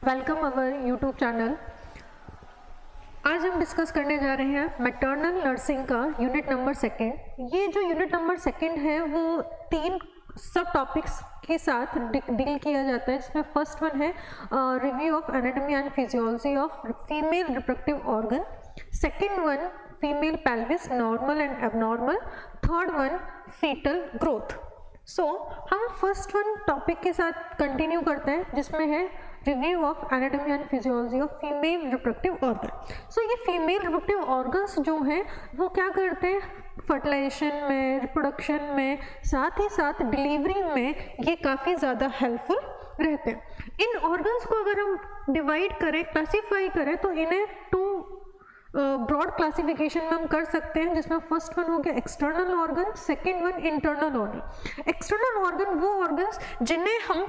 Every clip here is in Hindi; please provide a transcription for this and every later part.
Welcome our YouTube channel. आज हम डिस्कस करने जा रहे हैं मैटरनल नर्सिंग का यूनिट नंबर सेकेंड। ये जो यूनिट नंबर सेकेंड है वो 3 सब टॉपिक्स के साथ डील किया जाता है, जिसमें फर्स्ट वन है review of anatomy and physiology of female reproductive organ, second one female pelvis normal and abnormal, third one foetal growth. So हम फर्स्ट वन टॉपिक के साथ कंटिन्यू करते हैं, जिसमें है review of anatomy and physiology of female reproductive organ. So ये फीमेल रिप्रोडक्टिव ऑर्गन्स जो हैं वो क्या करते हैं, फर्टिलाइजेशन में, रिप्रोडक्शन में, साथ ही साथ डिलीवरी में ये काफ़ी ज़्यादा हेल्पफुल रहते हैं। इन ऑर्गन्स को अगर हम डिवाइड करें, क्लासीफाई करें, तो इन्हें 2 ब्रॉड क्लासिफिकेशन में हम कर सकते हैं, जिसमें फर्स्ट वन हो गया external organ, second one internal organ. External organ वो ऑर्गन्स जिन्हें हम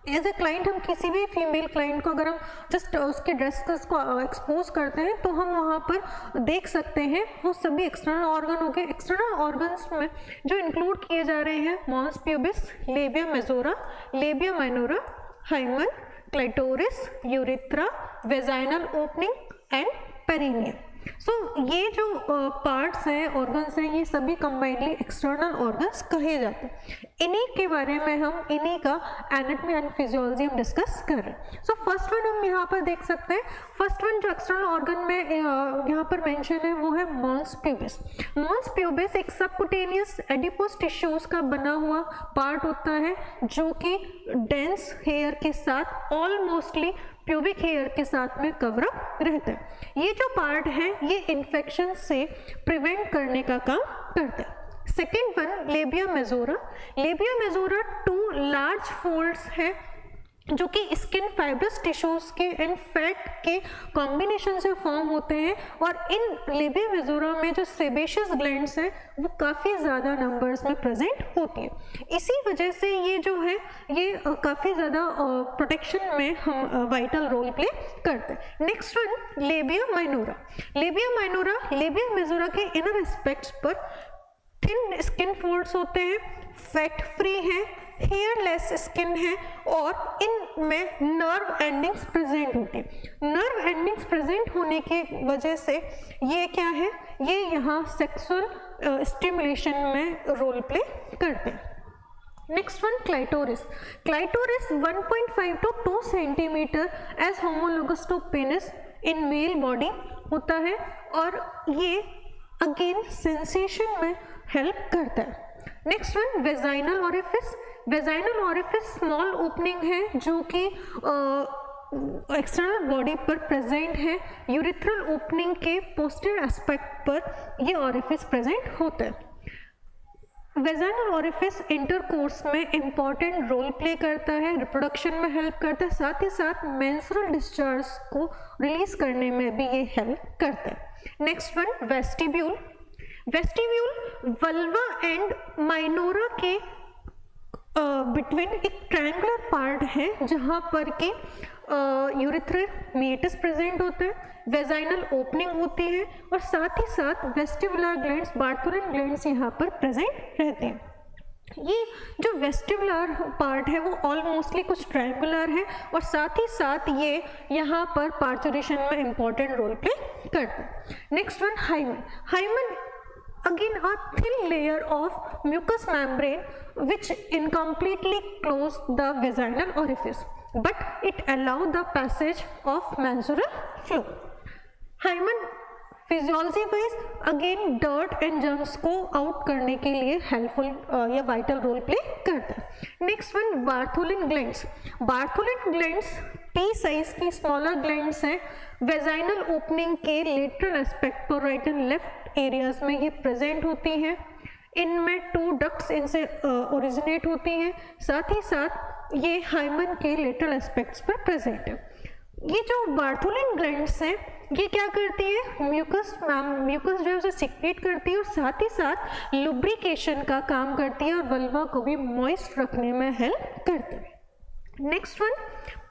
एज ए क्लाइंट, हम किसी भी फीमेल क्लाइंट को अगर हम जस्ट उसके ड्रेस को एक्सपोज करते हैं तो हम वहाँ पर देख सकते हैं वो सभी एक्सटर्नल ऑर्गन हो गए। एक्सटर्नल ऑर्गन्स में जो इंक्लूड किए जा रहे हैं mons pubis, labia majora, labia minora, hymen, clitoris, urethra, vaginal opening and perineum. So ये जो पार्ट्स हैं, ऑर्गन्स हैं, ये सभी कंबाइंडली एक्सटर्नल ऑर्गन्स कहे जाते हैं। इन्हीं के बारे में हम, इन्हीं का एनाटॉमी एंड फिजियोलॉजी हम डिस्कस कर रहे हैं। सो फर्स्ट वन हम यहाँ पर देख सकते हैं। फर्स्ट वन जो एक्सटर्नल ऑर्गन में यहाँ पर मेंशन है वो है मॉन्स प्यूबिस। मॉन्स प्यूबिस एक सबकुटेनियस एडिपोस टिश्यूज का बना हुआ पार्ट होता है, जो कि डेंस हेयर के साथ ऑलमोस्टली प्यूबिक हेयर के साथ में कवरअप रहता है। ये जो पार्ट है ये इन्फेक्शन से प्रिवेंट करने का काम करता है। Second one लेबिया majora. Labia majora 2 large folds है जो कि स्किन फाइब्रस टिश्यूज के एंड फैट के कॉम्बिनेशन से फॉर्म होते हैं, और इन लेबिया मेजोरा में जो सेबेशियस ग्लैंड्स हैं वो काफ़ी ज़्यादा नंबर्स में प्रेजेंट होती है। इसी वजह से ये जो है ये काफ़ी ज़्यादा प्रोटेक्शन में हम वाइटल रोल प्ले करते हैं। Next one labia minora. Labia minora labia majora के इनर एस्पेक्ट्स पर थिन स्किन फोल्ड्स होते हैं, फैट फ्री है, हेयरलेस स्किन है, और इनमें नर्व एंडिंग्स प्रेजेंट होती हैं। नर्व एंडिंग्स प्रेजेंट होने की वजह से ये क्या है, ये यहाँ सेक्सुअल स्टिमुलेशन में रोल प्ले करते हैं। Next one clitoris. Clitoris 1.5 to 2 centimetre as homologous to penis in male body होता है, और ये अगेन सेंसेशन में हेल्प करता है। Next one vaginal orifice. Vaginal orifice small opening है जो कि एक्सटर्नल बॉडी पर प्रेजेंट है। यूरिथ्रल ओपनिंग के पोस्टीरियर एस्पेक्ट पर ये ऑरिफिस प्रेजेंट होता है। वेजाइनल ऑरिफिस इंटरकोर्स में इंपॉर्टेंट रोल प्ले करता है, रिप्रोडक्शन में हेल्प करता है, साथ ही साथ मेंस्ट्रुअल डिस्चार्ज को रिलीज करने में भी ये हेल्प करता है। Next one vestibule. Vestibule vulva and minora के बिटवीन एक ट्रायंगुलर पार्ट है जहाँ पर कि यूरिथ्रल मीएटस प्रेजेंट होता है, वेजाइनल ओपनिंग होती है, और साथ ही साथ वेस्टिबुलर ग्लैंड्स, बार्थोलिन ग्लैंड्स यहाँ पर प्रेजेंट रहते हैं। ये जो वेस्टिबुलर पार्ट है वो ऑलमोस्टली कुछ ट्रायंगुलर है, और साथ ही साथ ये यहाँ पर पार्चुरेशन में इंपॉर्टेंट रोल प्ले करता है। Next one hymen. Hymen again a thin layer of mucous membrane which incompletely close the vaginal orifice, but it allow the passage of menstrual flow. Hymen physiology wise again dirt and germs को आउट करने के लिए हेल्पफुल या वाइटल रोल प्ले करता है। Next one Bartholin glands. Bartholin glands T size की स्मॉलर ग्लैंड्स हैं, वेजाइनल ओपनिंग के लेटरल एस्पेक्ट पर राइट एंड लेफ्ट एरियाज में ये प्रेजेंट होती हैं। इनमें 2 डक्ट्स इनसे ओरिजिनेट होती हैं, साथ ही साथ ये हाइमन के लेटरल एस्पेक्ट्स पर प्रेजेंट है। ये जो बार्थोलिन ग्लैंड्स हैं ये क्या करती है, म्यूकस जो है उसे सिक्रेट करती है, और साथ ही साथ लुब्रिकेशन का काम करती है, और वल्वा को भी मॉइस्ट रखने में हेल्प करती है। Next one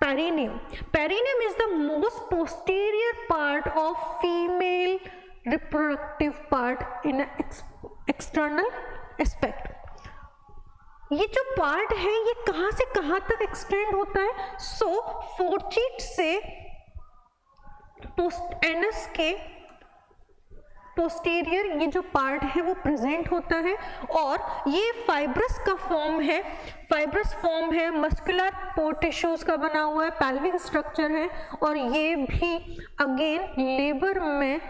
perineum. Perineum is the most posterior part of female reproductive part in external aspect. ये जो पार्ट है ये कहाँ से कहाँ तक एक्सटेंड होता है? सो फोर्चिट से एनस के पोस्टीरियर ये जो पार्ट है वो प्रेजेंट होता है, और ये फाइब्रस का फॉर्म है, फाइब्रस फॉर्म है, मस्कुलर पोर टिश्यूज का बना हुआ है, पेल्विक स्ट्रक्चर है, और ये भी अगेन लेबर में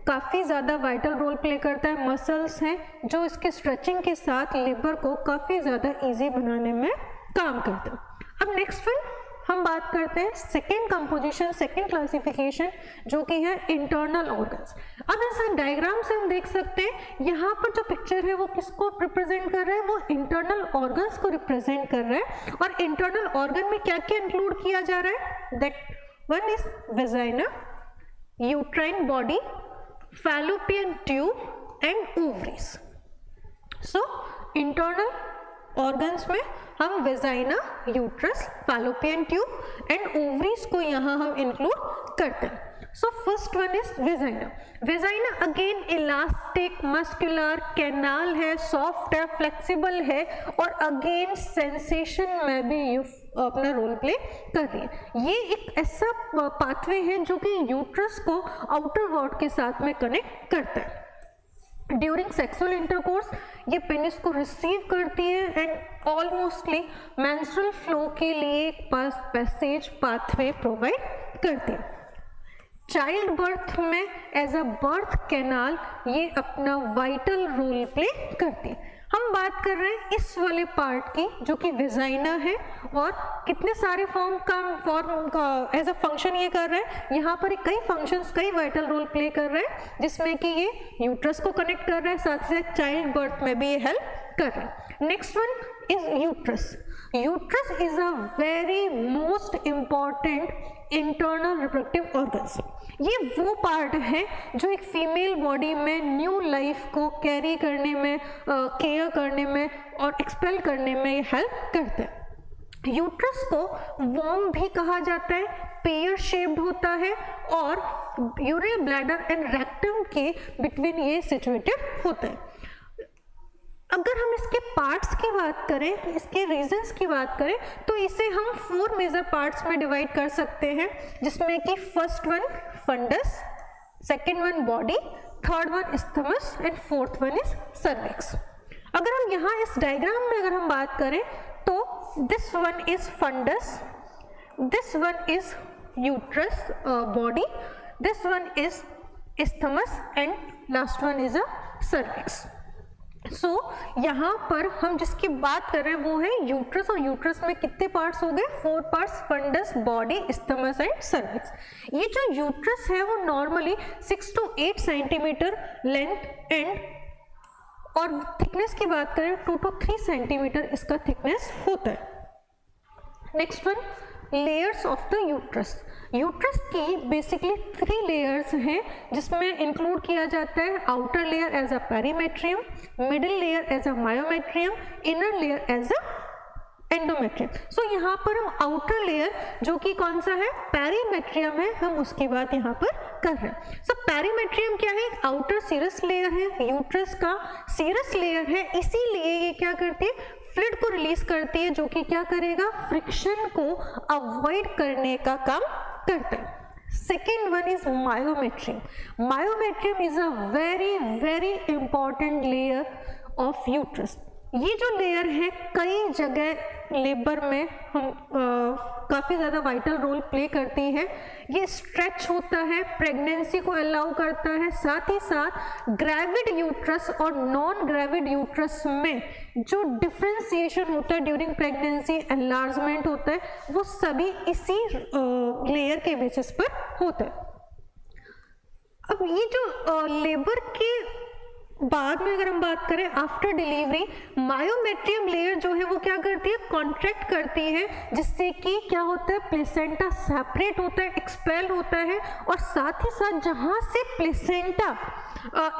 काफ़ी ज़्यादा वाइटल रोल प्ले करता है। मसल्स हैं जो इसके स्ट्रेचिंग के साथ लेबर को काफ़ी ज़्यादा इजी बनाने में काम करते हैं। अब नेक्स्ट वन हम बात करते हैं सेकेंड कंपोजिशन, सेकेंड क्लासिफिकेशन, जो कि है इंटरनल ऑर्गन्स। अब इस डायग्राम से हम देख सकते हैं यहाँ पर जो पिक्चर है वो किसको रिप्रेजेंट कर रहा है? वो इंटरनल ऑर्गन्स को रिप्रेजेंट कर रहा है। और इंटरनल ऑर्गन में क्या क्या इंक्लूड किया जा रहा है? That one is vagina, uterine body, fallopian tube and ovaries. So internal organs में हम vagina, uterus, fallopian tube and ovaries को यहाँ हम इंक्लूड करते हैं। So first one is vagina. Vagina again elastic muscular canal है, सॉफ्ट है, फ्लेक्सिबल है, और अगेन सेंसेशन में भी अपना रोल प्ले कर रही है। ये एक ऐसा पाथवे है जो कि यूट्रस को आउटर वॉर्ड के साथ में कनेक्ट करता है। ड्यूरिंग सेक्सुअल इंटरकोर्स ये पेनिस को रिसीव करती है एंड ऑलमोस्टली मेंस्ट्रुअल फ्लो के लिए एक पैसेज पाथवे प्रोवाइड करती है। चाइल्ड बर्थ में एज अ बर्थ कैनाल ये अपना वाइटल रोल प्ले करती है। हम बात कर रहे हैं इस वाले पार्ट की जो कि वेजाइना है, और कितने सारे फॉर्म का एज अ फंक्शन ये कर रहा है। यहाँ पर कई फंक्शंस, कई वाइटल रोल प्ले कर रहे हैं, जिसमें कि ये यूट्रस को कनेक्ट कर रहा है, साथ ही साथ चाइल्ड बर्थ में भी ये हेल्प कर रहा है। Next one is uterus. Uterus is a very most important internal reproductive organs. ये वो पार्ट है जो एक फीमेल बॉडी में न्यू लाइफ को कैरी करने में, केयर करने में और एक्सपेल करने में हेल्प करते हैं। यूट्रस को वॉर्म भी कहा जाता है, पेयर शेप्ड होता है, और यूरिनरी ब्लैडर एंड रेक्टम के बिटवीन ये सिचुएटेड होता है। अगर हम इसके पार्ट्स की बात करें, इसके रीजंस की बात करें, तो इसे हम 4 मेजर पार्ट्स में डिवाइड कर सकते हैं, जिसमें कि first one fundus, second one body, third one isthmus and fourth one is cervix. अगर हम यहाँ इस डायग्राम में अगर हम बात करें तो this one is fundus, this one is uterus body, this one is isthmus and last one is a cervix. So यहाँ पर हम जिसकी बात कर रहे हैं वो है यूट्रस, और यूट्रस में कितने पार्ट्स हो गए? 4 parts, fundus, body, isthmus and cervix. ये जो यूट्रस है वो normally 6 to 8 centimetre length and, और थिकनेस की बात करें 2 to 3 सेंटीमीटर इसका थिकनेस होता है। Next one, layers of the uterus. Uterus की बेसिकली 3 लेयर्स हैं, जिसमें इंक्लूड किया जाता है outer layer as a perimetrium, middle layer as a myometrium, inner layer as a endometrium. So यहाँ पर हम आउटर लेयर जो कि कौन सा है? पेरीमेट्रियम है, हम उसकी बात यहाँ पर कर रहे हैं। सो पेरीमेट्रियम क्या है? आउटर सीरस लेयर है, यूट्रस का सीरस लेयर है, इसीलिए ये क्या करती है? फ्लूइड को रिलीज करती है, जो कि क्या करेगा? फ्रिक्शन को अवॉइड करने का काम करता है। Second one is myometrium. Myometrium is a very very important layer of uterus. ये जो लेयर है कई जगह लेबर में हम काफ़ी ज़्यादा वाइटल रोल प्ले करती है। ये स्ट्रेच होता है, प्रेगनेंसी को अलाउ करता है, साथ ही साथ ग्रेविड यूट्रस और नॉन ग्रेविड यूट्रस में जो डिफ्रेंसिएशन होता है ड्यूरिंग प्रेगनेंसी, एनलार्जमेंट होता है, वो सभी इसी लेयर के बेसिस पर होता है। अब ये जो लेबर के बाद में अगर हम बात करें आफ्टर डिलीवरी, मायोमेट्रियम लेयर जो है वो क्या करती है? कॉन्ट्रैक्ट करती है, जिससे कि क्या होता है? प्लेसेंटा सेपरेट होता है, एक्सपेल होता है, और साथ ही साथ जहाँ से प्लेसेंटा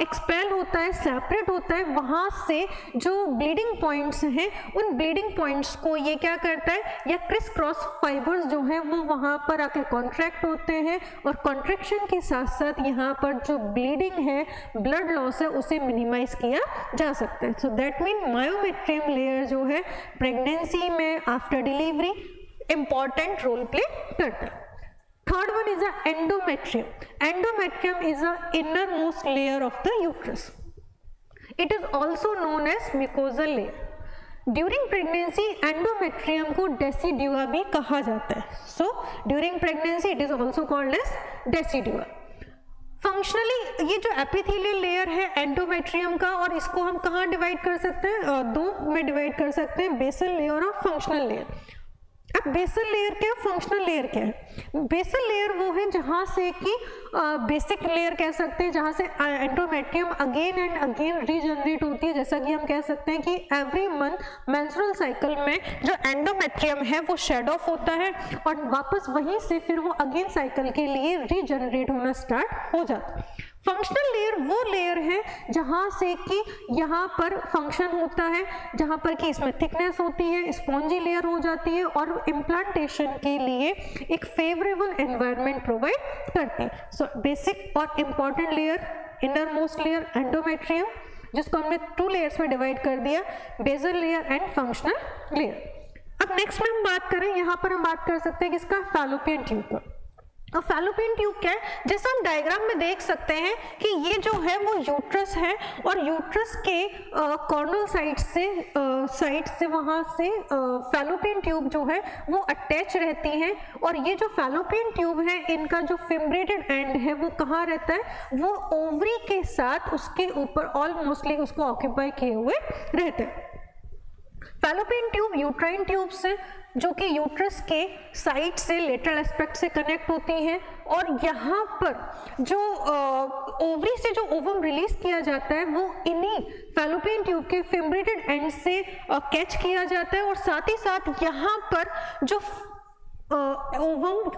एक्सपेल होता है, सेपरेट होता है, वहाँ से जो ब्लीडिंग पॉइंट्स हैं उन ब्लीडिंग पॉइंट्स को ये क्या करता है, या क्रिस क्रॉस फाइबर्स जो हैं वो वहाँ पर आके कॉन्ट्रैक्ट होते हैं और कॉन्ट्रैक्शन के साथ साथ यहाँ पर जो ब्लीडिंग है, ब्लड लॉस है, उसे मिनिमाइज किया जा सकता है। So that mean myometrium layer जो है प्रेगनेंसी में after delivery important role play करता है। Third one is a endometrium. Endometrium is a innermost layer of the uterus. It is also known as mucosal layer. During pregnancy, endometrium को decidua भी कहा जाता है. So, during pregnancy, it is also called as decidua. Functionally ये जो एपिथेलियल लेयर है एंडोमेट्रियम का, और इसको हम कहाँ डिवाइड कर सकते हैं, दो में डिवाइड कर सकते हैं, बेसल लेयर और फंक्शनल लेयर। अब बेसल लेयर क्या है, फंक्शनल लेयर क्या है? बेसल लेयर वो है जहाँ से कि बेसिक लेयर कह सकते हैं, जहाँ से endometrium again and again regenerate होती है। जैसा कि हम कह सकते हैं कि एवरी मंथ मेंस्ट्रुअल साइकिल में जो एंडोमेट्रियम है वो शेड ऑफ होता है और वापस वहीं से फिर वो अगेन साइकिल के लिए रीजनरेट होना स्टार्ट हो जाता है। फंक्शनल लेयर वो लेयर है जहाँ से कि यहाँ पर फंक्शन होता है, जहाँ पर कि इसमें थिकनेस होती है, स्पॉन्जी लेयर हो जाती है और इम्प्लांटेशन के लिए एक फेवरेबल एनवायरनमेंट प्रोवाइड करती है। सो बेसिक और important layer, inner most layer endometrium, जिसको हमने 2 लेयर्स में डिवाइड कर दिया, basal layer and functional layer. अब नेक्स्ट में हम बात करें, यहाँ पर हम बात कर सकते हैं किसका, फैलोपियन ट्यूब पर। और फैलोपियन ट्यूब क्या है, जैसा हम डायग्राम में देख सकते हैं कि ये जो है वो यूट्रस है और यूट्रस के कॉर्नल साइड से वहाँ से फैलोपियन ट्यूब जो है वो अटैच रहती हैं। और ये जो फैलोपियन ट्यूब है इनका जो फिम्ब्रेटेड एंड है वो कहाँ रहता है, वो ओवरी के साथ उसके ऊपर ऑलमोस्टली उसको ऑक्यूपाई किए हुए रहते हैं। फैलोपियन ट्यूब यूट्राइन ट्यूब से जो कि यूट्रस के साइड से लेटरल एस्पेक्ट से कनेक्ट होती हैं और यहाँ पर जो ओवरी से जो ओवम रिलीज किया जाता है वो इन्हीं फैलोपियन ट्यूब के फिम्ब्रेटेड एंड से कैच किया जाता है। और साथ ही साथ यहाँ पर जो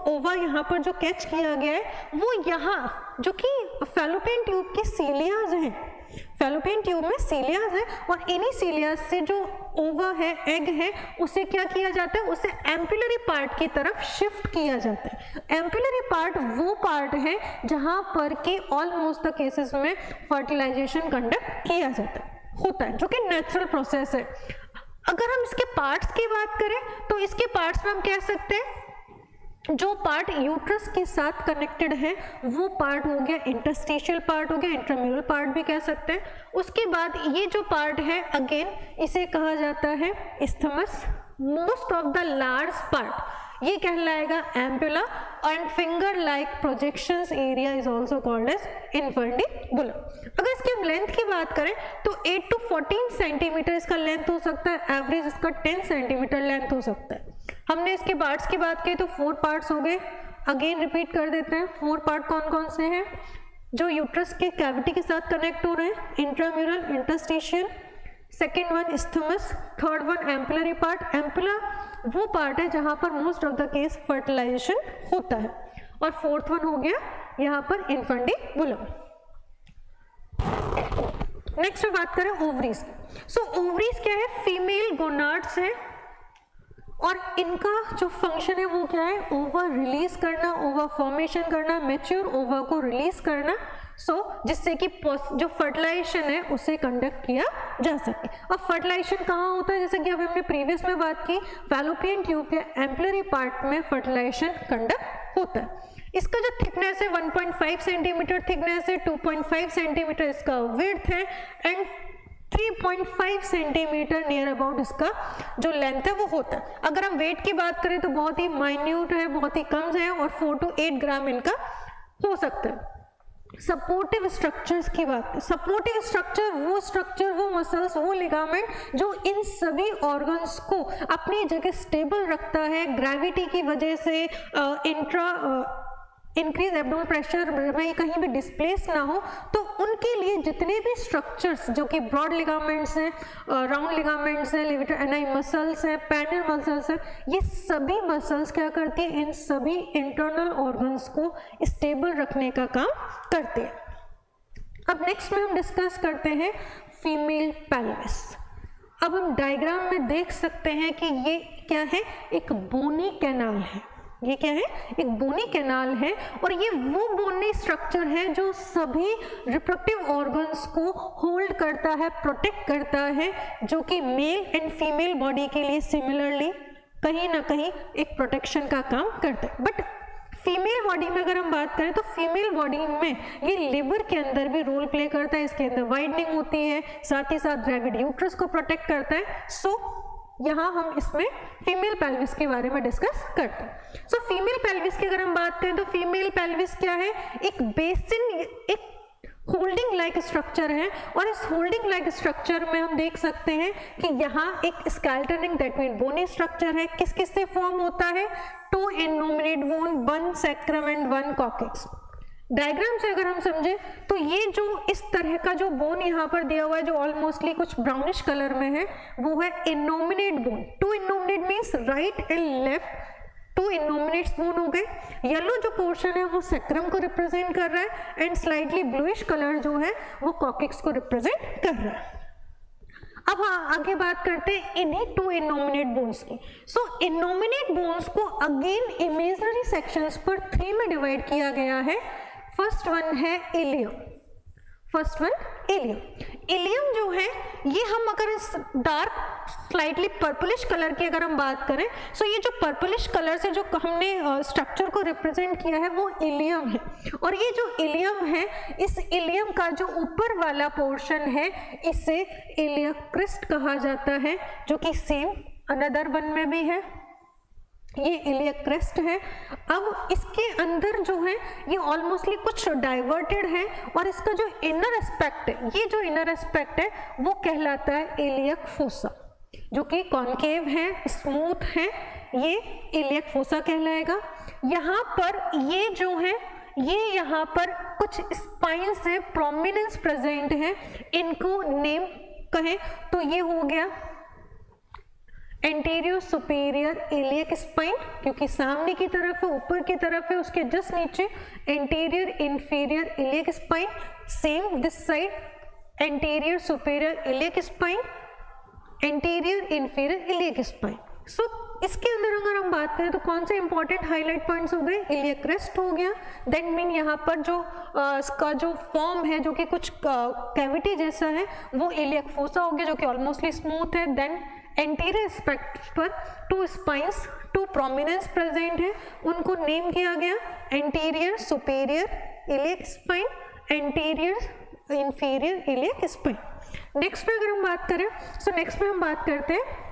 ओवा यहाँ पर जो कैच किया गया है वो यहाँ जो कि फैलोपियन ट्यूब के सीलियाज हैं, फैलोपियन ट्यूब में सीलियाज है और इन्हीं सीलियाज से जो ओवा है, एग है, उसे क्या किया जाता है, उसे एम्पुलरी पार्ट की तरफ शिफ्ट किया जाता है। एम्पुलरी पार्ट वो पार्ट है जहां पर के ऑलमोस्ट द केसेस में फर्टिलाइजेशन कंडक्ट किया होता है, जो कि नेचुरल प्रोसेस है। अगर हम इसके पार्ट्स की बात करें तो इसके पार्ट्स में हम कह सकते हैं जो पार्ट यूट्रस के साथ कनेक्टेड है वो पार्ट हो गया इंटरस्टिशियल पार्ट हो गया, इंट्राम्यूरल पार्ट भी कह सकते हैं। उसके बाद ये जो पार्ट है अगेन इसे कहा जाता है isthmus. Most of the large part ये कहलाएगा ampulla and finger like projections area is also called as infundibulum. अगर इसके लेंथ की बात करें तो 8 to 14 सेंटीमीटर इसका लेंथ हो सकता है, एवरेज इसका 10 सेंटीमीटर लेंथ हो सकता है। हमने इसके पार्ट्स की बात की तो 4 पार्ट्स हो गए, अगेन रिपीट कर देते हैं। 4 पार्ट कौन कौन से हैं, जो यूट्रस के कैविटी के साथ कनेक्ट हो रहे हैं, intramural, interstitial, second one isthmus, third one ampullary part. Ampulla वो पार्ट है जहां पर most of the case fertilization होता है, और फोर्थ वन हो गया यहाँ पर इन्फंडिबुलम। नेक्स्ट में बात करें ओवरीज। सो ओवरीज क्या है, फीमेल गोनाड्स है और इनका जो फंक्शन है वो क्या है, ओवा रिलीज करना, ओवा फॉर्मेशन करना, मैच्योर ओवा को रिलीज करना, जिससे कि जो फर्टिलाइजेशन है उसे कंडक्ट किया जा सके। अब फर्टिलाइजेशन कहाँ होता है, जैसे कि अभी हमने प्रीवियस में बात की, फैलोपियन ट्यूब के एम्पुलरी पार्ट में फर्टिलाइजेशन कंडक्ट होता है। इसका जो थिकनेस है 1.5 सेंटीमीटर थिकनेस है, 2.5 सेंटीमीटर इसका विड्थ है एंड 3.5 सेंटीमीटर नियर अबाउट इसका जो लेंथ है वो होता है। अगर हम वेट की बात करें तो बहुत ही माइन्यूट है, बहुत ही कम है और 4 to 8 ग्राम इनका हो सकता है। सपोर्टिव स्ट्रक्चर्स की बात, सपोर्टिव स्ट्रक्चर वो मसल्स, वो लिगामेंट जो इन सभी ऑर्गन्स को अपनी जगह स्टेबल रखता है, ग्रेविटी की वजह से इंक्रीज एब्डोमिनल प्रेशर में कहीं भी डिस्प्लेस ना हो, तो उनके लिए जितने भी स्ट्रक्चर्स जो कि ब्रॉड लिगामेंट्स हैं, राउंड लिगामेंट्स हैं, लेविटर एनाई मसल्स हैं, पैनल मसल्स हैं, ये सभी मसल्स क्या करती हैं, इन सभी इंटरनल ऑर्गन्स को स्टेबल रखने का काम करते हैं। अब नेक्स्ट में हम डिस्कस करते हैं फीमेल पेल्विस। अब हम डायग्राम में देख सकते हैं कि ये क्या है, एक बोनी कैनाल है। ये क्या है, एक बोनी कैनाल है, और ये वो बोनी स्ट्रक्चर है जो सभी रिप्रोडक्टिव ऑर्गन्स को होल्ड करता है, प्रोटेक्ट करता है, जो कि मेल एंड फीमेल बॉडी के लिए सिमिलरली कहीं ना कहीं एक प्रोटेक्शन का काम करता है। बट फीमेल बॉडी में अगर हम बात करें तो फीमेल बॉडी में ये लिवर के अंदर भी रोल प्ले करता है, इसके अंदर वाइडनिंग होती है, साथ ही साथ ग्रेविड यूट्रस को प्रोटेक्ट करता है। सो यहाँ हम इसमें फीमेल पेल्विस के बारे में डिस्कस करते हैं। सो फीमेल पेल्विस की अगर हम बात करें तो फीमेल पेल्विस क्या है, एक बेसिन, एक होल्डिंग लाइक स्ट्रक्चर है, और इस होल्डिंग लाइक स्ट्रक्चर में हम देख सकते हैं कि यहाँ एक स्केलेटनिंग दैट मीन बोनी स्ट्रक्चर है। किस किस से फॉर्म होता है, 2 innominate bone, 1 sacrum and 1 coccyx. Diagram से अगर हम समझे तो ये जो इस तरह का जो बोन यहाँ पर दिया हुआ है, जो ऑलमोस्टली कुछ ब्राउनिश कलर में है, वो है innominate bone. 2 innominate means right and left, 2 innominates bone हो गए। येलो जो पोर्शन है वो सैक्रम को रिप्रेजेंट कर रहा है, एंड स्लाइटली ब्लूइश कलर जो है वो कॉकेक्स को रिप्रेजेंट कर रहा है। अब आगे बात करते हैं इन्हीं 2 इनोमिनेट बोन्स की। सो इनोमिनेट बोन्स को अगेन इमेजिनरी सेक्शंस पर 3 में डिवाइड किया गया है। फर्स्ट वन है ilium, first one ilium. Ilium जो है ये हम अगर इस डार्क स्लाइटली पर्पलिश कलर की अगर हम बात करें, सो ये जो पर्पलिश कलर से जो हमने स्ट्रक्चर को रिप्रेजेंट किया है वो इलियम है। और ये जो इलियम है, इस इलियम का जो ऊपर वाला पोर्शन है इसे इलियक क्रिस्ट कहा जाता है, जो कि सेम अनदर वन में भी है, ये इलियक क्रेस्ट है। अब इसके अंदर जो है ये ऑलमोस्टली कुछ डाइवर्टेड है, और इसका जो इनर एस्पेक्ट है, ये जो इनर एस्पेक्ट है वो कहलाता है इलियक फोसा, जो कि कॉन्केव है, स्मूथ है, ये इलियक फोसा कहलाएगा। यहाँ पर ये जो है, ये यहाँ पर कुछ स्पाइंस है, प्रोमिनेंस प्रेजेंट है, इनको नेम कहें तो ये हो गया एंटीरियर सुपीरियर इलियक स्पाइन, क्योंकि सामने की तरफ है, ऊपर की तरफ है, उसके जस्ट नीचे anterior inferior iliac spine. Same this side anterior superior iliac spine, anterior inferior iliac spine. So इसके अंदर अगर हम बात करें तो कौन से इंपॉर्टेंट हाईलाइट पॉइंट्स हो गए, इलियक क्रेस्ट हो गया, दैट मीन यहाँ पर जो इसका जो फॉर्म है जो कि कुछ कैविटी जैसा है वो इलियक फोसा हो गया, जो कि ऑलमोस्टली स्मूथ है। देन एंटीरियर एस्पेक्ट पर 2 स्पाइंस, 2 प्रोमिनेंस प्रेजेंट है, उनको नेम किया गया anterior superior iliac spine, anterior inferior iliac spine. Next में अगर हम बात करें, सो नेक्स्ट में हम बात करते हैं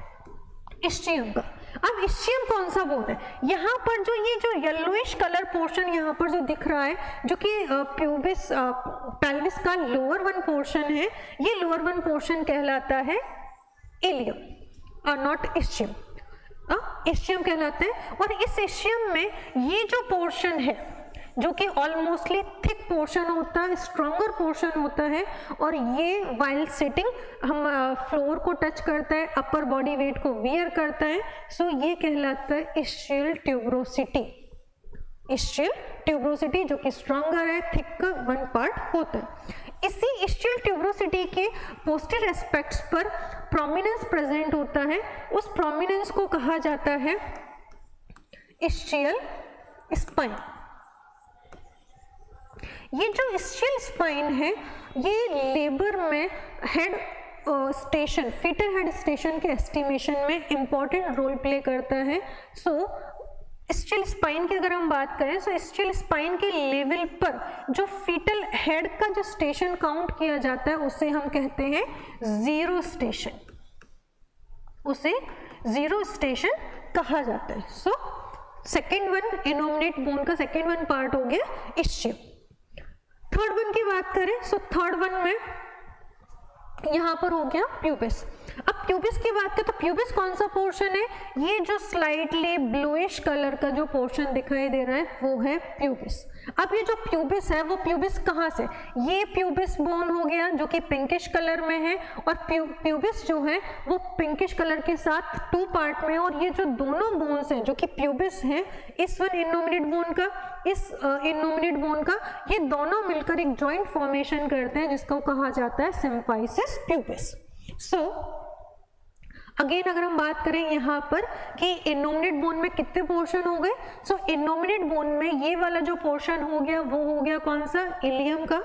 इस्चियम का। अब इस्चियम कौन सा बोन है, यहाँ पर जो ये जो येलोइश कलर पोर्शन यहाँ पर जो दिख रहा है, जो कि प्यूबिस पेल्विस का लोअर वन पोर्शन है, ये लोअर वन पोर्शन कहलाता है इलियम और नॉट इस्चियम, इस्चियम कहलाते हैं। और इस इस्चियम में ये जो पोर्शन है जो कि ऑलमोस्टली थिक पोर्शन होता है, स्ट्रॉन्गर पोर्शन होता है, और ये वाइल सिटिंग हम फ्लोर को टच करता है, अपर बॉडी वेट को वियर करता है, सो ये कहलाता है इस्चियल ट्यूबरोसिटी। इस्चियल ट्यूबरोसिटी जो कि स्ट्रॉन्गर है, थिक वन पार्ट होता है। इसी इस्चियल ट्यूबरोसिटी के पोस्टीरियर एस्पेक्ट्स पर प्रोमिनेंस प्रेजेंट होता है, उस प्रोमिनेंस को कहा जाता है इस्चियल स्पाइन। ये जो इस्चियल स्पाइन है ये लेबर में head station, foetal head station के एस्टिमेशन में इंपॉर्टेंट रोल प्ले करता है। सो इस्चियल स्पाइन की अगर हम बात करें, सो इस्चियल स्पाइन के लेवल पर जो फीटल हेड का जो स्टेशन काउंट किया जाता है उसे हम कहते हैं जीरो स्टेशन, उसे जीरो स्टेशन कहा जाता है। So second one innominate bone का सेकेंड वन पार्ट हो गया इस्चियम। थर्ड वन की बात करें, सो थर्ड वन में यहाँ पर हो गया प्यूबिस। अब प्यूबिस की बात करें तो प्यूबिस कौन सा पोर्शन है, ये जो स्लाइटली ब्लूइश कलर का जो पोर्शन दिखाई दे रहा है वो है प्यूबिस। अब ये जो प्यूबिस है वो प्यूबिस कहाँ से, ये प्यूबिस बोन हो गया जो कि पिंकिश कलर में है, और प्यूबिस जो है वो पिंकिश कलर के साथ 2 पार्ट में है, और ये जो दोनों बोन्स हैं जो कि प्यूबिस है, इस वन इनोमिनेट बोन का, इस इनोमिनेट बोन का, ये दोनों मिलकर एक जॉइंट फॉर्मेशन करते हैं जिसको कहा जाता है सिम्फाइसिस प्यूबिस। सो अगेन अगर हम बात करें यहाँ पर कि इनोमिनेट बोन में कितने पोर्शन हो गए, सो इनोमिनेट बोन में ये वाला जो पोर्शन हो गया वो हो गया कौन सा, इलियम का,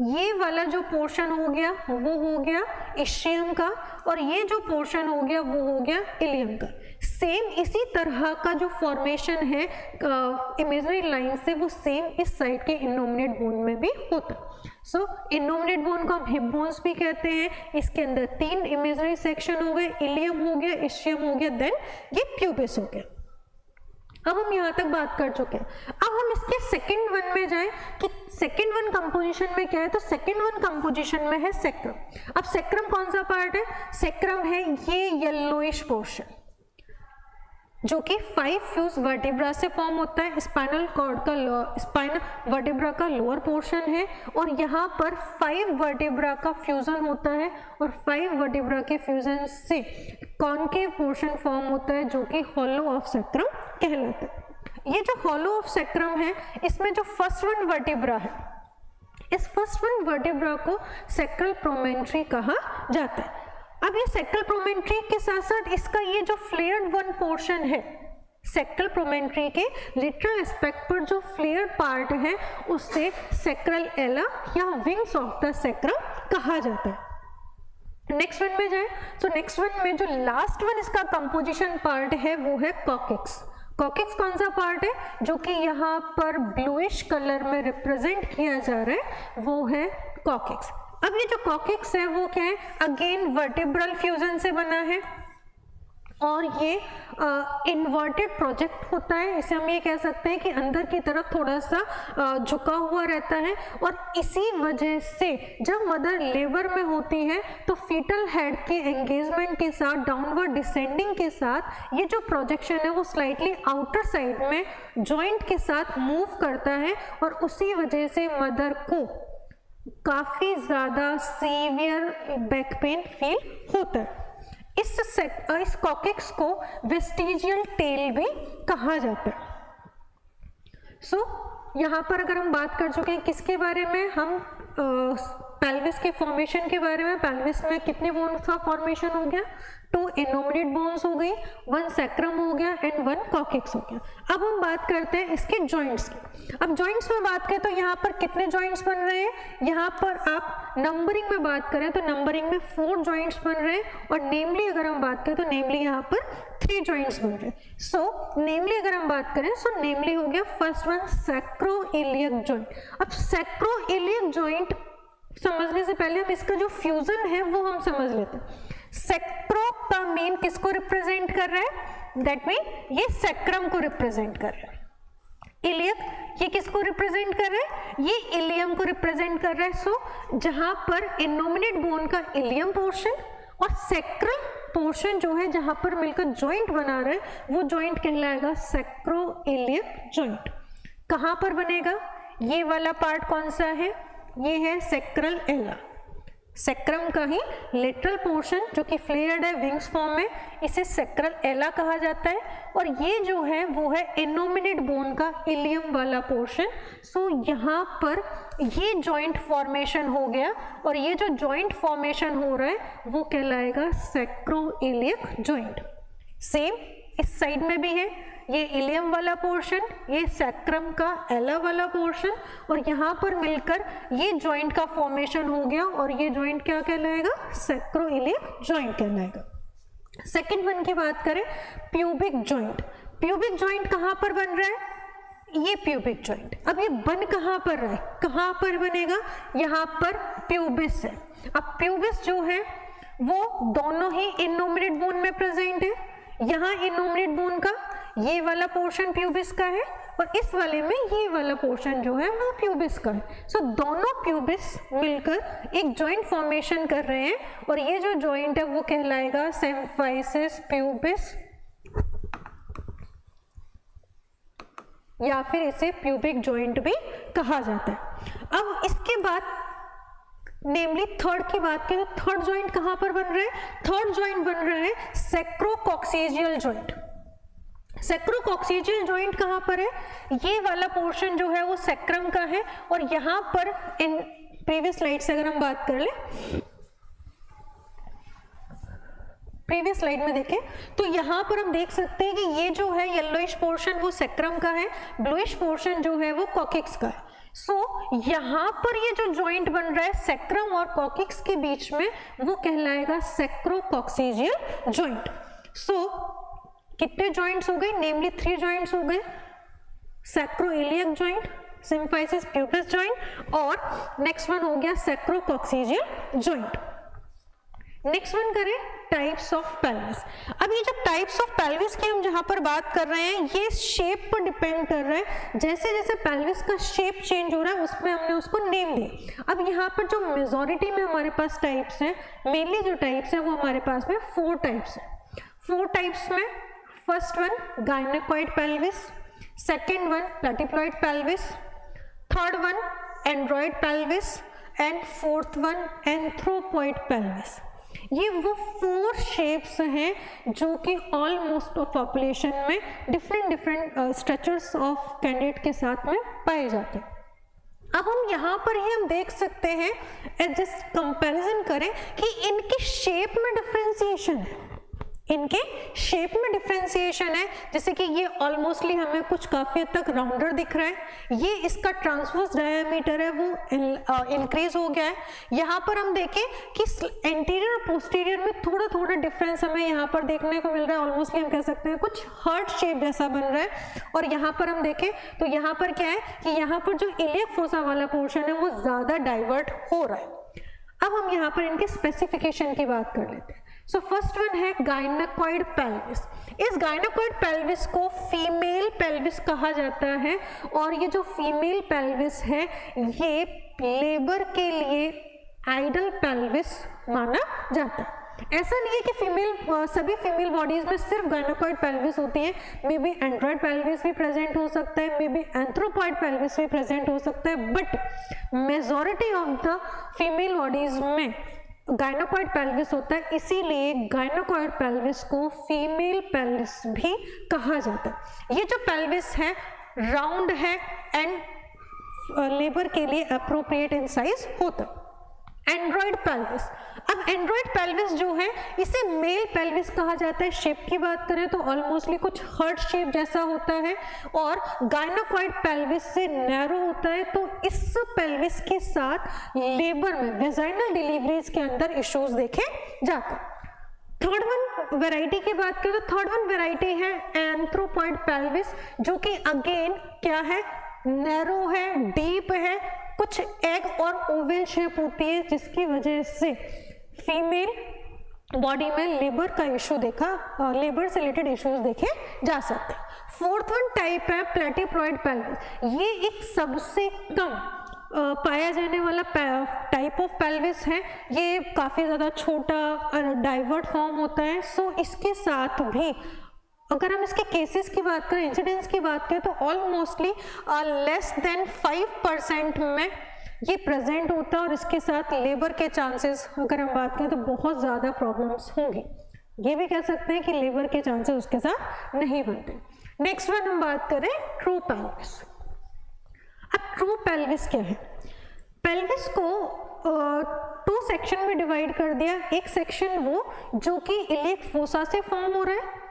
ये वाला जो पोर्शन हो गया वो हो गया इस्चियम का, और ये जो पोर्शन हो गया वो हो गया इलियम का। सेम इसी तरह का जो फॉर्मेशन है इमेजिनरी लाइन से वो सेम इस साइड के इनोमिनेट बोन में भी होता है। सो इनोमिनेट बोन को हम हिप बोन्स भी कहते हैं, इसके अंदर 3 इमेजिनरी सेक्शन हो गए, इलियम हो गया, इस्चियम हो गया, देन ये प्यूबिस हो गया। अब हम यहाँ तक बात कर चुके हैं। अब हम इसके सेकंड वन में जाएं कि सेकंड वन कंपोजिशन में क्या है, तो सेकंड वन कंपोजिशन में है सेक्रम। अब सेक्रम कौन सा पार्ट है, सेक्रम है ये येलोइश पोर्शन जो कि 5 फ्यूज वर्टिब्रा से फॉर्म होता है, स्पाइनल कॉर्ड का स्पाइनल वर्टिब्रा का लोअर पोर्शन है, और यहाँ पर 5 वर्टिब्रा का फ्यूजन होता है, और 5 वर्टिब्रा के फ्यूजन से कॉन्केव पोर्शन फॉर्म होता है जो कि हॉलो ऑफ सेक्रम कहलाता है। ये जो हॉलो ऑफ सेक्रम है इसमें जो फर्स्ट वन वर्टिब्रा है, इस फर्स्ट वन वर्टिब्रा को सेक्रल प्रोमेंट्री कहा जाता है। अब ये सेक्रल प्रोमेंट्री के साथ साथ इसका ये जो फ्लेयर्ड वन पोर्शन है, सेक्रल प्रोमेंट्री के लिटरल एस्पेक्ट पर जो फ्लेयर्ड पार्ट है उससे सेक्रल एला या विंग्स ऑफ द सेक्रम कहा जाता है। नेक्स्ट वन में जाए तो नेक्स्ट वन में जो लास्ट वन इसका कंपोजिशन पार्ट है वो है कॉकेक्स। कॉकेक्स कौन सा पार्ट है जो कि यहाँ पर ब्लूइश कलर में रिप्रेजेंट किया जा रहा है, वो है कॉकेक्स। अब ये जो कॉकेक्स है वो क्या है, अगेन वर्टिब्रल फ्यूजन से बना है, और ये इन्वर्टेड प्रोजेक्ट होता है, इसे हम ये कह सकते हैं कि अंदर की तरफ थोड़ा सा झुका हुआ रहता है, और इसी वजह से जब मदर लेबर में होती है तो फीटल हेड के एंगेजमेंट के साथ डाउनवर्ड डिसेंडिंग के साथ ये जो प्रोजेक्शन है वो स्लाइटली आउटर साइड में जॉइंट के साथ मूव करता है, और उसी वजह से मदर को काफ़ी ज़्यादा सीवियर बैक पेन फील होता है। इस कॉकेक्स को वेस्टिजियल टेल भी कहा जाता है। सो यहाँ पर अगर हम बात कर चुके हैं किसके बारे में, हम पेल्विस के फॉर्मेशन के बारे में। पेल्विस में कितने बोन्स का फॉर्मेशन हो गया, 2 इनोमिनेट बोन्स हो गई, 1 सेक्रम हो गया एंड 1 कॉकेक्स हो गया। अब हम बात करते हैं इसके जॉइंट्स की। अब जॉइंट्स में बात करें तो यहाँ पर कितने जॉइंट्स बन रहे हैं, यहाँ पर आप नंबरिंग में बात करें तो नंबरिंग में 4 जॉइंट्स बन रहे हैं, और नेमली अगर हम बात करें तो नेमली यहाँ पर 3 जॉइंट्स बन रहे हैं। सो नेमली अगर हम बात करें सो नेमली हो गया फर्स्ट वन सैक्रोइलियक जॉइंट। अब सैक्रोइलियक जॉइंट समझने से पहले हम इसका जो फ्यूजन है वो हम समझ लेते हैं। सेक्रो का मीन किसको रिप्रेजेंट कर रहा है, दैट मीन ये सेक्रम को रिप्रेजेंट कर रहा है। इलियक ये किसको रिप्रेजेंट कर रहा है, ये इलियम को रिप्रेजेंट कर रहा है। सो जहां पर इनोमिनेट बोन का इलियम पोर्शन और सेक्रल पोर्शन जो है जहां पर मिलकर जॉइंट बना रहा है वो जॉइंट कहलाएगा सैक्रोइलियक जॉइंट। कहां पर बनेगा, ये वाला पार्ट कौन सा है, ये है सेक्रल एला। सेक्रम का ही लेटरल पोर्शन जो कि फ्लेयर्ड है विंग्स फॉर्म में, इसे सेक्रल एला कहा जाता है, और ये जो है वो है इनोमिनेट बोन का इलियम वाला पोर्शन। सो यहाँ पर ये जॉइंट फॉर्मेशन हो गया, और ये जो जॉइंट फॉर्मेशन हो रहा है वो कहलाएगा सैक्रोइलियक जॉइंट। सेम इस साइड में भी है, ये इलियम वाला पोर्शन, ये सैक्रम का एला वाला पोर्शन, और यहाँ पर मिलकर ये जॉइंट का फॉर्मेशन हो गया, और ये जॉइंट क्या कहलाएगा, सैक्रोइलियक जॉइंट कहलाएगा। सेकंड वन की बात करें, प्यूबिक जॉइंट। प्यूबिक जॉइंट कहाँ पर बन रहा है, ये प्यूबिक जॉइंट। अब ये बन कहाँ पर रहा है, कहाँ पर बनेगा, यहाँ पर प्यूबिस है। अब प्यूबिस जो है वो दोनों ही इनोमिनेट बोन में प्रेजेंट है। यहाँ इनोमिनेट बोन का ये वाला पोर्शन प्यूबिस का है, और इस वाले में ये वाला पोर्शन जो है वो प्यूबिस का है। सो दोनों प्यूबिस मिलकर एक जॉइंट फॉर्मेशन कर रहे हैं और ये जो जॉइंट है वो कहलाएगा सिम्फाइसिस प्यूबिस, या फिर इसे प्यूबिक जॉइंट भी कहा जाता है। अब इसके बाद नेमली थर्ड की बात करें तो थर्ड जॉइंट कहां पर बन रहा है? थर्ड जॉइंट बन रहा है सैक्रोकॉक्सिजियल जॉइंट। सैक्रोकॉक्सिजियल जॉइंट कहां पर है? ये वाला पोर्शन जो है वो सैक्रम का है और यहां पर इन प्रीवियस स्लाइड से अगर हम बात कर ले, प्रीवियस स्लाइड में देखें तो यहाँ पर हम देख सकते हैं कि ये जो है येलोइश पोर्शन वो सैक्रम का है, ब्लूइश पोर्शन जो है वो कॉकिक्स का है। सो यहाँ पर ये जो जॉइंट बन रहा है सैक्रम और कॉकिक्स के बीच में वो कहलाएगा सैक्रोकॉक्सिजियल जॉइंट। सो कितने जॉइंट्स हो गए? नेमली 3 जॉइंट्स हो गए, sacroiliac joint, symphysis pubis joint और नेक्स्ट वन हो गया सैक्रोकॉक्सिजियल जॉइंट। नेक्स्ट वन करें टाइप्स ऑफ पेल्विस। अब ये जो टाइप्स ऑफ पेल्विस की हम जहां पर बात कर रहे हैं ये शेप पर डिपेंड कर रहा है। जैसे जैसे पेल्विस का शेप चेंज हो रहा है उसमें हमने उसको नेम दिया। अब यहाँ पर जो मेजॉरिटी में हमारे पास टाइप्स हैं, मेनली जो टाइप्स हैं वो हमारे पास में 4 टाइप्स हैं। 4 टाइप्स में first one gynecoid pelvis, second one platypelloid pelvis, third one android pelvis and fourth one anthropoid pelvis. ये वो 4 शेप्स हैं जो कि ऑलमोस्ट ऑफ पॉपुलेशन में डिफरेंट स्ट्रक्चर्स ऑफ कैंडिडेट के साथ में पाए जाते हैं। अब हम यहाँ पर ही हम देख सकते हैं जस्ट कंपैरिजन करें कि इनके शेप में डिफरेंशिएशन है, इनके शेप में डिफरेंशिएशन है। जैसे कि ये ऑलमोस्टली हमें कुछ काफी हद तक राउंडर दिख रहा है, ये इसका ट्रांसवर्स डायमीटर है वो इंक्रीज हो गया है। यहाँ पर हम देखें कि एंटीरियर और पोस्टीरियर में थोड़ा थोड़ा डिफरेंस हमें यहाँ पर देखने को मिल रहा है। ऑलमोस्टली हम कह सकते हैं कुछ हार्ट शेप जैसा बन रहा है। और यहाँ पर हम देखें तो यहाँ पर क्या है कि यहाँ पर जो इलियक फोसा वाला पोर्शन है वो ज्यादा डाइवर्ट हो रहा है। अब हम यहाँ पर इनके स्पेसिफिकेशन की बात कर लेते हैं। सो फर्स्ट वन है गायनेकोइड पेल्विस। इस गायनेकोइड पेल्विस को फीमेल पेल्विस कहा जाता है और ये जो फीमेल पेल्विस है ये लेबर के लिए आइडल पेल्विस माना जाता है। ऐसा नहीं है कि सभी फीमेल बॉडीज में सिर्फ गायनेकोइड पेल्विस होती है, मे बी एंड्रॉइड पेल्विस भी प्रेजेंट हो सकता है, मे बी एंथ्रोपॉइड पेल्विस भी प्रेजेंट हो सकता है, but majority of the female bodies में गायनेकोइड पेल्विस होता है, इसीलिए गायनेकोइड पेल्विस को फीमेल पेल्विस भी कहा जाता है। ये जो पेल्विस है राउंड है एंड लेबर के लिए अप्रोप्रिएट इन साइज होता है। एंड्रॉइड पेल्विस, अब एंड्रॉइड पेल्विस जो है इसे मेल पेल्विस कहा जाता है। शेप की बात करें तो ऑलमोस्टली कुछ हार्ट शेप जैसा होता है और गायनेकोइड पेल्विस से नैरो होता है। तो इस पेल्विस के साथ लेबर में वेजाइनल डिलीवरीज के अंदर इश्यूज देखे जाते हैं। थर्ड वन वैरायटी की बात करें तो थर्ड वन वैरायटी है एंथ्रोपॉइड पेल्विस, जो कि अगेन क्या है, नैरो है, डीप है, कुछ एग और ओवल शेप होती है जिसकी वजह से फीमेल बॉडी में लेबर का इशू लेबर से रिलेटेड इश्यूज देखे जा सकते हैं। फोर्थ वन टाइप है प्लेटिप्लॉइड पेल्विस। ये एक सबसे कम पाया जाने वाला टाइप ऑफ पेल्विस है। ये काफ़ी ज़्यादा छोटा डाइवर्ट फॉर्म होता है। सो इसके साथ भी अगर हम इसके केसेस की बात करें, इंसिडेंस की बात करें तो ऑलमोस्टली लेस देन 5% में ये प्रेजेंट होता है और इसके साथ लेबर के चांसेस अगर हम बात करें तो बहुत ज़्यादा प्रॉब्लम्स होंगी। ये भी कह सकते हैं कि लेबर के चांसेस उसके साथ नहीं बनते। नेक्स्ट वन हम बात करें ट्रू पेल्विस। अब ट्रू पेल्विस क्या है? पेल्विस को 2 सेक्शन में डिवाइड कर दिया। एक सेक्शन वो जो कि इलियक फोसा से फॉर्म हो रहा है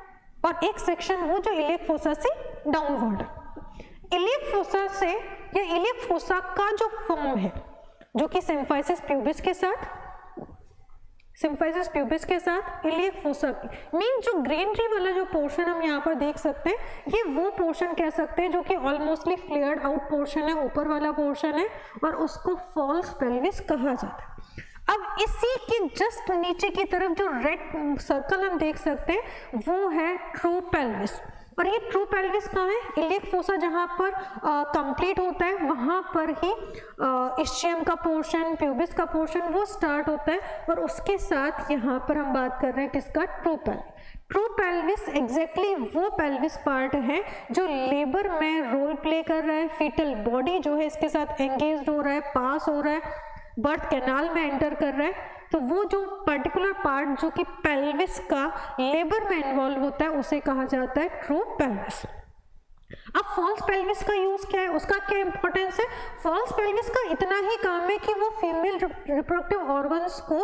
और एक सेक्शन वो जो इलियक फोसा से डाउनवर्ड है। इलियक फोसा से या इलियक फोसा का जो फॉर्म है जो कि सिम्फाइसिस प्यूबिस के साथ इलियक फोसा की मीन जो ग्रीनरी वाला जो पोर्शन हम यहाँ पर देख सकते हैं ये वो पोर्शन कह सकते हैं जो कि ऑलमोस्टली फ्लेयर्ड आउट पोर्शन है, ऊपर वाला पोर्शन है और उसको फॉल्स पेल्विस कहा जाता है। अब इसी के जस्ट नीचे की तरफ जो रेड सर्कल हम देख सकते हैं वो है ट्रू पेल्विस। और ये ट्रू पेल्विस कहाँ है? इलियक फोसा जहाँ पर कंप्लीट होता है वहाँ पर ही इस्चियम का पोर्शन, प्यूबिस का पोर्शन वो स्टार्ट होता है, और उसके साथ यहाँ पर हम बात कर रहे हैं किसका? True pelvis. True pelvis exactly वो पेल्विस पार्ट है जो लेबर में रोल प्ले कर रहा है, फीटल बॉडी जो है इसके साथ एंगेज हो रहा है, पास हो रहा है, बर्थ कैनाल में एंटर कर रहा है। तो वो जो पर्टिकुलर पार्ट जो कि पेल्विस का लेबर में इन्वॉल्व होता है उसे कहा जाता है ट्रू पेल्विस। अब फॉल्स पेल्विस का यूज क्या है, उसका क्या इंपॉर्टेंस है? फॉल्स पेल्विस का इतना ही काम है कि वो फीमेल रिप्रोडक्टिव ऑर्गन्स को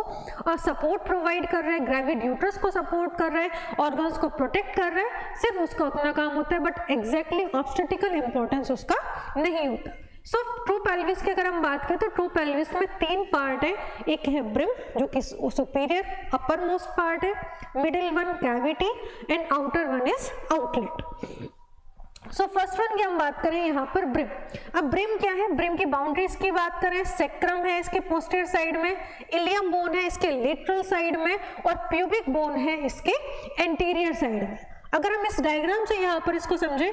सपोर्ट प्रोवाइड कर रहा है, ग्रेविड यूट्रस को सपोर्ट कर रहा है, ऑर्गन्स को प्रोटेक्ट कर रहा है, सिर्फ उसका उतना काम होता है, बट एग्जैक्टली ऑब्स्टेटिकल इंपॉर्टेंस उसका नहीं होता। सो ट्रू पेल्विस की अगर हम बात करें तो ट्रू पेल्विस में 3 पार्ट है। एक है ब्रिम जो कि सुपीरियर अपर मोस्ट पार्ट है, middle one cavity and outer one is outlet. So first one की हम बात करें यहाँ पर ब्रिम। अब ब्रिम क्या है? ब्रिम की बाउंड्रीज की बात करें, सेक्रम है इसके पोस्टीरियर साइड में, इलियम बोन है इसके लेटरल साइड में, और प्यूबिक बोन है इसके एंटीरियर साइड में। अगर हम इस डायग्राम से यहाँ पर इसको समझें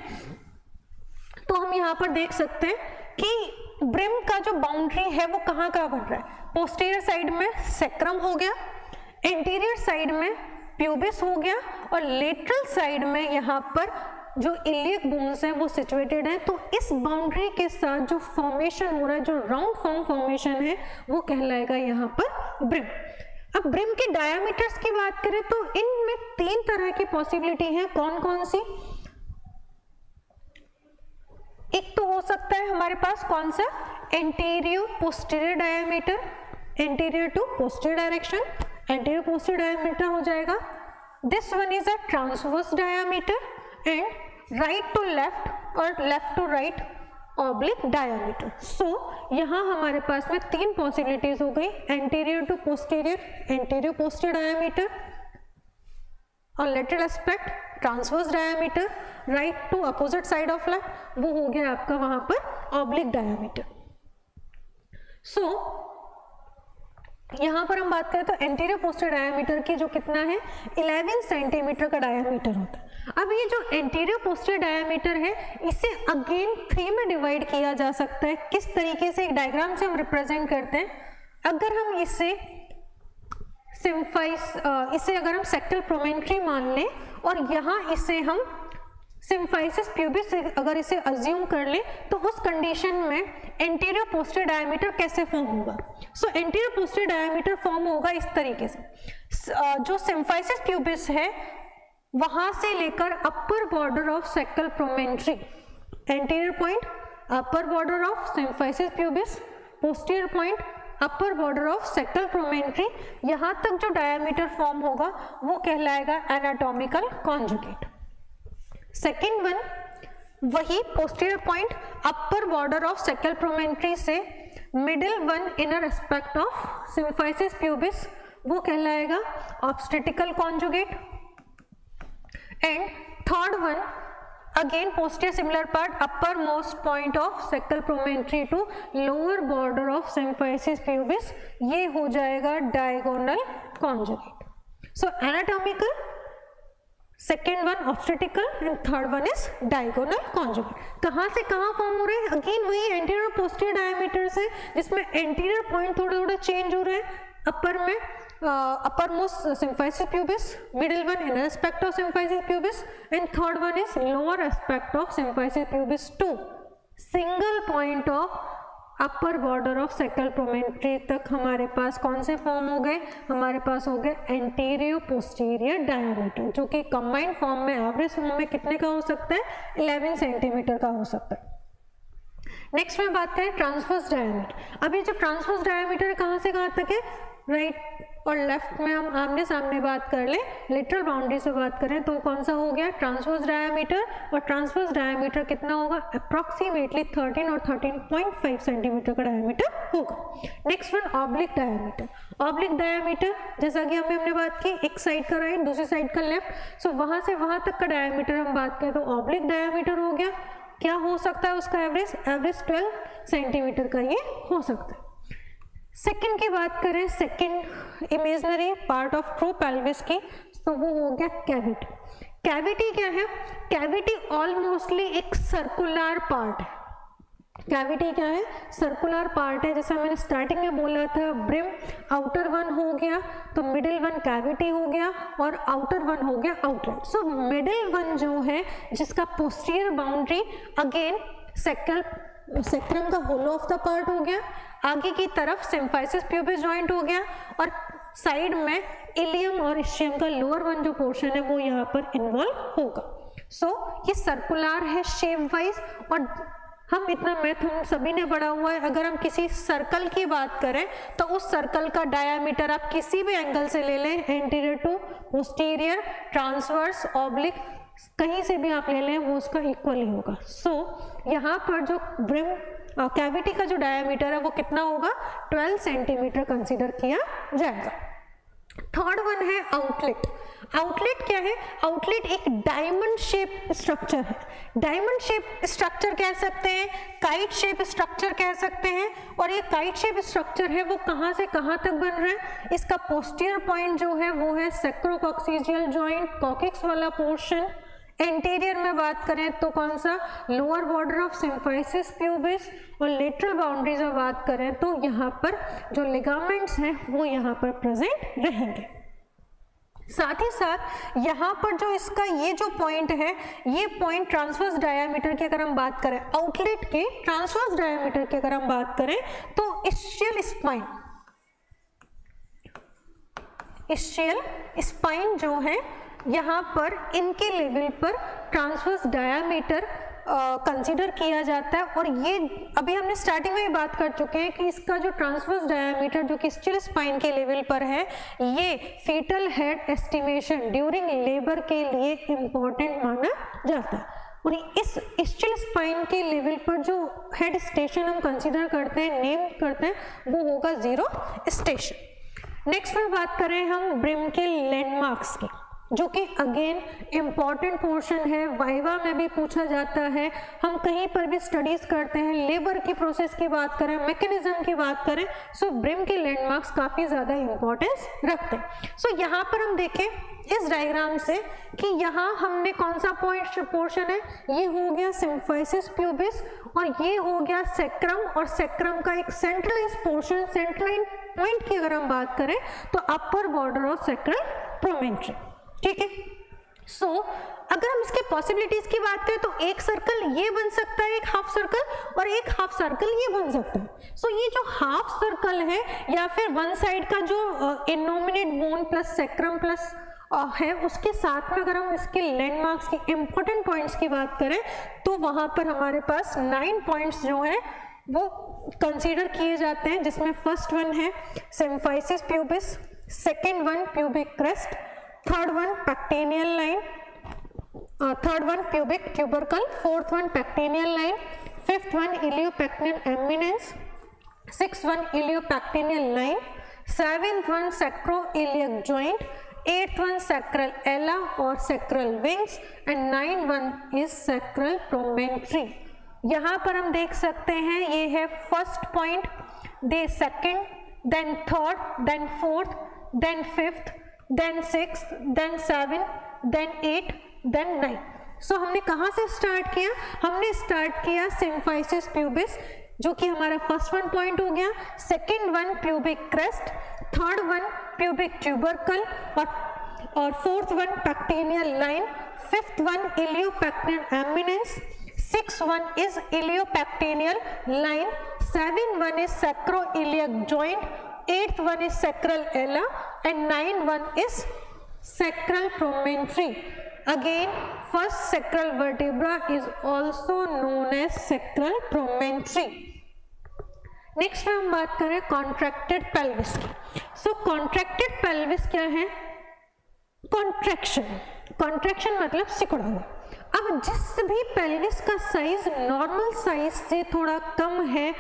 तो हम यहाँ पर देख सकते हैं कि ब्रिम का जो बाउंड्री है वो कहाँ कहाँ बन रहा है? पोस्टीरियर साइड में सेक्रम हो गया, एंटीरियर साइड में प्यूबिस हो गया, और लेटरल साइड में यहाँ पर जो इलियक बोन्स हैं वो सिचुएटेड है। तो इस बाउंड्री के साथ जो फॉर्मेशन हो रहा है, जो राउंड फॉर्म फॉर्मेशन है, वो कहलाएगा यहाँ पर ब्रिम। अब ब्रिम के डायामीटर्स की बात करें तो इनमें 3 तरह की पॉसिबिलिटी है। कौन कौन सी? एक तो हो सकता है हमारे पास कौन सा? Anterior posterior diameter, anterior to posterior direction, anterior posterior diameter हो जाएगा। This one is a transverse diameter and right to left और left to right oblique diameter. So यहाँ हमारे पास में 3 पॉसिबिलिटीज हो गई, anterior to posterior, anterior posterior diameter, और lateral aspect transverse diameter, right to opposite side of left, वो हो गया आपका वहां पर ऑब्लिक डायामीटर। सो यहाँ पर हम बात करें तो एंटीरियर पोस्टीरियर डायामीटर की जो कितना है 11 सेंटीमीटर का डायामीटर होता है। अब ये जो एंटीरियर पोस्टीरियर डायामीटर है इसे अगेन 3 में डिवाइड किया जा सकता है। किस तरीके से? एक डायग्राम से हम रिप्रेजेंट करते हैं। अगर हम इसे इसे अगर हम सेक्टल प्रोमेंट्री मान लें और यहाँ इसे हम सिम्फाइसिस प्यूबिस अगर इसे अज्यूम कर ले तो उस कंडीशन में एंटीरियर पोस्टीरियर डायमीटर कैसे फॉर्म होगा? सो एंटीरियर पोस्टीरियर डायमीटर फॉर्म होगा इस तरीके से, जो सिम्फाइसिस प्यूबिस है वहां से लेकर upper border of sacral promontory, anterior point upper border of symphysis pubis, posterior point upper border of sacral promontory, यहाँ तक जो डायमीटर फॉर्म होगा वो कहलाएगा एनाटॉमिकल कॉन्जुगेट। सेकेंड वन वही posterior point upper border of sacral promontory से middle one inner aspect of symphysis pubis, वो कहलाएगा obstetrical conjugate. And third one again posterior similar part upper most point of sectal promontory to lower border of symphysis pubis, ये हो जाएगा diagonal conjugate. So anatomical, second one obstetrical and third one is diagonal conjugate. कहाँ से कहाँ फॉर्म हो रहे हैं? अगेन वही एंटीरियर पोस्टीरियर डायमीटर्स है जिसमें एंटीरियर पॉइंट थोड़ा थोड़ा चेंज हो रहे हैं। अपर में upper most symphysis pubis, middle one inner aspect of symphysis pubis and third one is lower aspect of symphysis pubis to single point of upper border of sectal promontory तक हमारे पास कौन से फॉर्म हो गए? हमारे पास हो गए एंटीरियर पोस्टीरियर डायमीटर, जो कि कंबाइंड फॉर्म में एवरेज फॉर्म में कितने का हो सकता है? 11 सेंटीमीटर का हो सकता है। नेक्स्ट में बात करें ट्रांसवर्स डायमीटर। अभी जो ट्रांसवर्स डायमीटर कहाँ से कहाँ तक है? राइट और लेफ्ट में हम आमने सामने बात कर लें, लेटरल बाउंड्री से बात करें तो कौन सा हो गया? Transverse diameter. और ट्रांसवर्स डायमीटर कितना होगा? अप्रॉक्सीमेटली 13 और 13.5 सेंटीमीटर का डायमीटर होगा। Next one oblique diameter. Oblique diameter जैसा कि हमने बात की, एक साइड का राइट दूसरी साइड का लेफ्ट, सो वहां से वहां तक का डायमीटर हम बात करें तो ऑब्लिक डायमीटर हो गया। क्या हो सकता है उसका एवरेज? एवरेज 12 सेंटीमीटर का ये हो सकता है। सेकंड की बात करें, second imaginary part of true pelvis की, तो वो हो गया कैविटी। कैविटी क्या है? कैविटी ऑलमोस्टली एक सर्कुलर पार्ट है। कैविटी क्या है? सर्कुलर पार्ट है। जैसा मैंने स्टार्टिंग में बोला था, ब्रिम आउटर वन हो गया तो मिडिल वन कैविटी हो गया और आउटर वन हो गया आउटलेट। सो मिडिल वन जो है जिसका पोस्टीरियर बाउंड्री अगेन सेक्रम का होलो ऑफ द पार्ट हो गया, आगे की तरफ सिम्फाइसिस प्यूबिस जॉइंट हो गया और साइड में इलियम और इस्चियम का लोअर वन जो पोर्शन है वो यहाँ पर इन्वॉल्व होगा। सो ये सर्कुलर है शेप वाइज। और हम इतना मैथ हम सभी ने पढ़ा हुआ है, अगर हम किसी सर्कल की बात करें तो उस सर्कल का डायामीटर आप किसी भी एंगल से ले लें, anterior to posterior, transverse, oblique, कहीं से भी आप ले लें वो उसका इक्वल ही होगा। सो यहाँ पर जो ब्रिम कैविटी का जो डायामीटर है वो कितना होगा? 12 सेंटीमीटर कंसीडर किया जाएगा। थर्ड वन है आउटलेट। आउटलेट क्या है? आउटलेट एक डायमंड शेप स्ट्रक्चर है। डायमंड शेप स्ट्रक्चर कह सकते हैं, काइट शेप स्ट्रक्चर कह सकते हैं। और ये काइट शेप स्ट्रक्चर है वो कहाँ से कहाँ तक बन रहा है? इसका पोस्टीरियर पॉइंट जो है वो है सैक्रोकॉक्सिजियल जॉइंट, कॉकिक्स वाला पोर्शन। एंटीरियर में बात करें तो कौन सा? Lower border of symphysis pubis. और लेटरल बाउंड्रीज में बात करें तो यहाँ पर जो लिगामेंट्स हैं वो यहाँ पर प्रेजेंट रहेंगे। साथ ही साथ यहाँ पर जो इसका ये जो पॉइंट है, ये पॉइंट ट्रांसवर्स डायामीटर की अगर हम बात करें, आउटलेट के ट्रांसवर्स डायामीटर की अगर हम बात करें तो इस्चियल स्पाइन जो है यहाँ पर इनके लेवल पर ट्रांसवर्स डायामीटर कंसीडर किया जाता है। और ये अभी हमने स्टार्टिंग में ही बात कर चुके हैं कि इसका जो ट्रांसवर्स डायामीटर जो कि इस्चियल स्पाइन के लेवल पर है, ये foetal head estimation during labour के लिए इम्पोर्टेंट माना जाता है। और इस इस्चियल स्पाइन के लेवल पर जो हेड स्टेशन हम कंसीडर करते हैं, नेम करते हैं, वो होगा 0 स्टेशन। नेक्स्ट में बात करें हम ब्रिम के लैंडमार्क्स की, जो कि अगेन इम्पॉर्टेंट पोर्शन है, वाइवा में भी पूछा जाता है, हम कहीं पर भी स्टडीज करते हैं, लेबर की प्रोसेस की बात करें, मैकेनिज्म की बात करें, सो ब्रिम के लैंडमार्क्स काफ़ी ज़्यादा इंपॉर्टेंस रखते हैं। सो यहाँ पर हम देखें इस डायग्राम से कि यहाँ हमने कौन सा पोर्शन है, ये हो गया सिम्फाइसिस प्यूबिस और ये हो गया सेक्रम। और सेक्रम का एक सेंट्रलाइज पोर्शन, सेंट्रलाइन पॉइंट की अगर हम बात करें तो अपर बॉर्डर ऑफ सेक्रल प्रोमेंट्री। ठीक है। सो अगर हम इसके पॉसिबिलिटीज की बात करें तो एक सर्कल ये बन सकता है, एक हाफ सर्कल, और एक हाफ सर्कल ये बन सकता है। सो ये जो हाफ सर्कल है या फिर वन साइड का जो innominate bone plus sacrum plus है, उसके साथ में अगर हम इसके लैंडमार्क्स के इंपॉर्टेंट पॉइंट्स की बात करें तो वहां पर हमारे पास 9 पॉइंट्स जो हैं वो कंसीडर किए जाते हैं, जिसमें फर्स्ट वन है symphysis pubis, second one pubic crest, third one pectineal line, third one pubic tubercle, fourth one pectineal line, fifth one iliopectineal eminence, sixth one iliopectineal line, seventh one sacroiliac joint, eighth one sacral ala और sacral wings and 9th one is sacral promontory. यहाँ पर हम देख सकते हैं ये है first point, the second, then third, then fourth, then fifth, then sixth, then 7, then 8, then 9। So हमने कहाँ से स्टार्ट किया? हमने स्टार्ट किया सिम्फाइसिस प्यूबिस जो कि हमारा फर्स्ट वन पॉइंट हो गया, second one pubic crest, third one pubic tubercle और fourth one pectineal line, fifth one iliopectineal eminence, sixth one is iliopectineal line, seventh one is sacroiliac joint, eighth one is sacral ella and 9th one is sacral promontory. Again, first sacral vertebra is also known as sacral promontory. Next में हम बात करें कॉन्ट्रैक्टेड पेल्विस की। सो कॉन्ट्रैक्टेड पेल्विस क्या है? कॉन्ट्रैक्शन, कॉन्ट्रैक्शन मतलब सिकुड़ा हुआ। अब जिस भी पेल्विस का साइज नॉर्मल साइज से थोड़ा कम है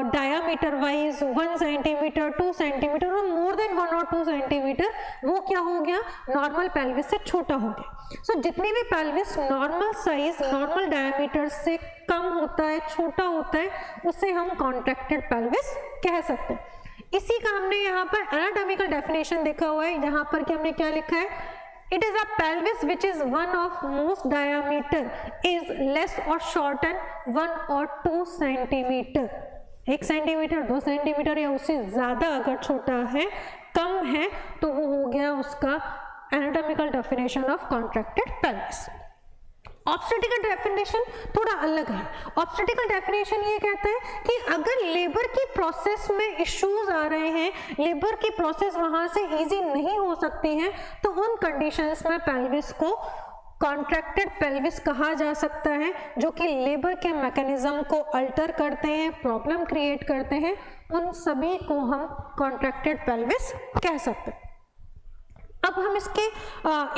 डायामीटर वाइज 1 सेंटीमीटर 2 सेंटीमीटर और मोर देन 1 और 2 सेंटीमीटर, वो क्या हो गया? नॉर्मल पेल्विस से छोटा हो गया। सो जितनी भी pelvis normal size normal diameter से कम होता है, छोटा होता है, उसे हम कॉन्ट्रैक्टेड पेल्विस कह सकते हैं। इसी का हमने यहाँ पर एनाटॉमिकल डेफिनेशन देखा हुआ है, यहाँ पर कि हमने क्या लिखा है? It is a pelvis which is one of most diameter is less or shorten 1 or 2 centimeter. 1 centimetre 2 centimetre या उससे ज़्यादा अगर छोटा है, कम है, तो वो हो गया उसका anatomical definition of contracted pelvis. Obstetrical definition थोड़ा अलग है। ऑब्स्टेट्रिकल डेफिनेशन ये कहता है कि अगर लेबर की प्रोसेस में इश्यूज आ रहे हैं, लेबर की प्रोसेस वहाँ से इजी नहीं हो सकती है, तो उन कंडीशंस में पेल्विस को कॉन्ट्रैक्टेड पेल्विस कहा जा सकता है, जो कि लेबर के मैकेनिज्म को अल्टर करते हैं, प्रॉब्लम क्रिएट करते हैं, उन सभी को हम कॉन्ट्रैक्टेड पेल्विस कह सकते हैं। अब हम इसके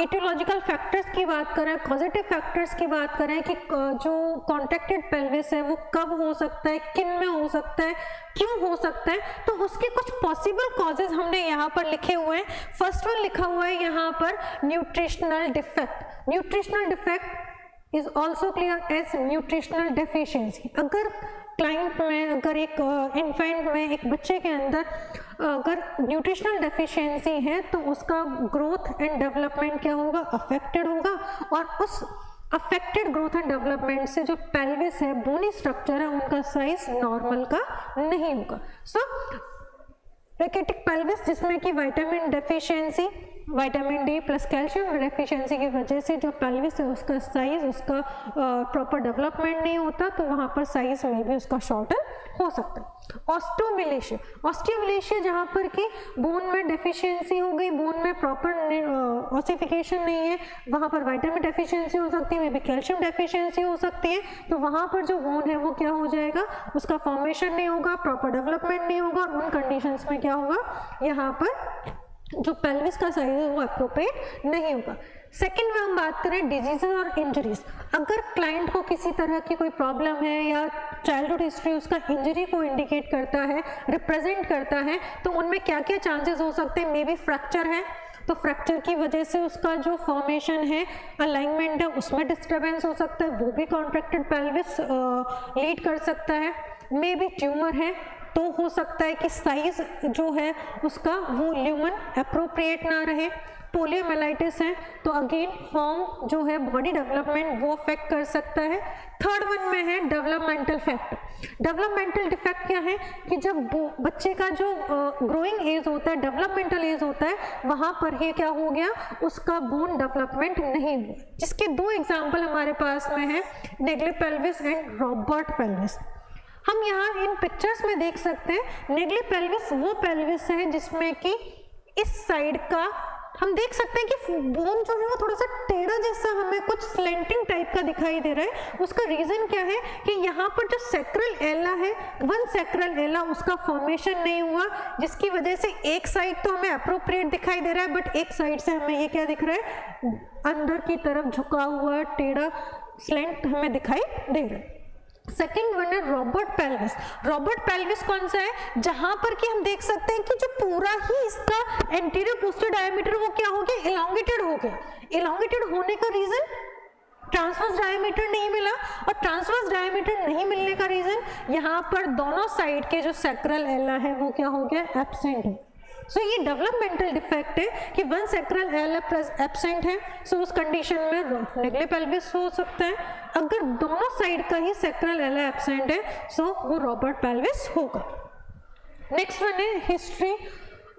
एटियोलॉजिकल फैक्टर्स की बात करें, पॉजिटिव फैक्टर्स की बात करें कि जो कॉन्ट्रैक्टेड पेल्विस है वो कब हो सकता है, किन में हो सकता है, क्यों हो सकता है, तो उसके कुछ पॉसिबल कॉजेज हमने यहाँ पर लिखे हुए हैं। फर्स्ट वन लिखा हुआ है यहाँ पर nutritional defect. Nutritional defect is also clear as nutritional deficiency. अगर क्लाइंट में, अगर एक इन्फेंट में, एक बच्चे के अंदर अगर न्यूट्रिशनल डेफिशिएंसी है तो उसका ग्रोथ एंड डेवलपमेंट क्या होगा, अफेक्टेड होगा, और उस अफेक्टेड ग्रोथ एंड डेवलपमेंट से जो पेल्विस है, बोनी स्ट्रक्चर है, उनका साइज नॉर्मल का नहीं होगा। सो रेकेटिक पेल्विस जिसमें कि vitamin deficiency, vitamin D plus calcium deficiency की वजह से जो पेल्विस है उसका साइज, उसका प्रॉपर डेवलपमेंट नहीं होता, तो वहाँ पर साइज में भी उसका शॉर्टन हो सकता है। ऑस्टियोमिलेशिया, ऑस्टियोमिलेशिया जहाँ पर कि बोन में डेफिशिएंसी हो गई, बोन में प्रॉपर ऑसिफिकेशन नहीं है, वहाँ पर विटामिन डेफिशिएंसी हो सकती है, मे बी कैल्शियम डेफिशिएंसी हो सकती है, तो वहाँ पर जो बोन है वो क्या हो जाएगा, उसका फॉर्मेशन नहीं होगा, प्रॉपर डेवलपमेंट नहीं होगा, और उन कंडीशंस में क्या होगा, यहाँ पर जो पेल्विस का साइज है वो अप्रोप्रिएट नहीं होगा। सेकेंड में हम बात करें डिजीजेज और इंजरीज। अगर क्लाइंट को किसी तरह की कोई प्रॉब्लम है या चाइल्डहुड हिस्ट्री उसका इंजरी को इंडिकेट करता है, रिप्रेजेंट करता है, तो उनमें क्या क्या चांसेस हो सकते हैं। मे बी फ्रैक्चर है, तो फ्रैक्चर की वजह से उसका जो फॉर्मेशन है, अलाइनमेंट है, उसमें डिस्टर्बेंस हो सकता है, वो भी कॉन्ट्रैक्टेड पेल्विस लीड कर सकता है। मे बी ट्यूमर है, तो हो सकता है कि साइज जो है उसका वो ल्यूमन अप्रोप्रिएट ना रहे। पोलियोमाइलाइटिस है, तो अगेन फॉर्म जो है, बॉडी डेवलपमेंट वो अफेक्ट कर सकता है। थर्ड वन में है डेवलपमेंटल फैक्टर। डेवलपमेंटल डिफेक्ट क्या है कि जब बच्चे का जो ग्रोइंग एज होता है, डेवलपमेंटल एज होता है, वहाँ पर ही क्या हो गया, उसका बोन डेवलपमेंट नहीं हुआ। जिसके दो एग्जाम्पल हमारे पास में है, नेग्ले पेल्विस एंड रॉबर्ट पेल्विस। हम यहाँ इन पिक्चर्स में देख सकते हैं, नेग्ले पेल्विस वो पेल्विस है जिसमें कि इस साइड का हम देख सकते हैं कि बोन जो है वो थोड़ा सा टेढ़ा जैसा, हमें कुछ स्लेंटिंग टाइप का दिखाई दे रहा है। उसका रीजन क्या है कि यहाँ पर जो सैक्रल एला है, वन सैक्रल एला, उसका फॉर्मेशन नहीं हुआ, जिसकी वजह से एक साइड तो हमें अप्रोप्रिएट दिखाई दे रहा है, बट एक साइड से हमें ये क्या दिख रहा है, अंदर की तरफ झुका हुआ टेढ़ा स्लेंट हमें दिखाई दे रहा है। सेकेंड वन है रॉबर्ट पेल्विस। रॉबर्ट पेल्विस कौन सा है, जहां पर कि हम देख सकते हैं कि जो पूरा ही इसका एंटीरियर पोस्टीरियर डायमीटर वो क्या हो गया, इलॉन्गेटेड हो गया। इलॉन्गेटेड होने का रीजन, ट्रांसवर्स डायमीटर नहीं मिला, और ट्रांसवर्स डायमीटर नहीं मिलने का रीजन यहाँ पर दोनों साइड के जो सैक्रल एला है वो क्या हो गया, एब्सेंट है। सो ये डेवलपमेंटल डिफेक्ट है कि वन सैक्रल एला एब्सेंट है, सो उस कंडीशन में नेग्ले पेल्विस हो सकता है। अगर दोनों साइड का ही सैक्रल एला एब्सेंट है, सो वो रॉबर्ट पेल्विस होगा। नेक्स्ट वन है हिस्ट्री।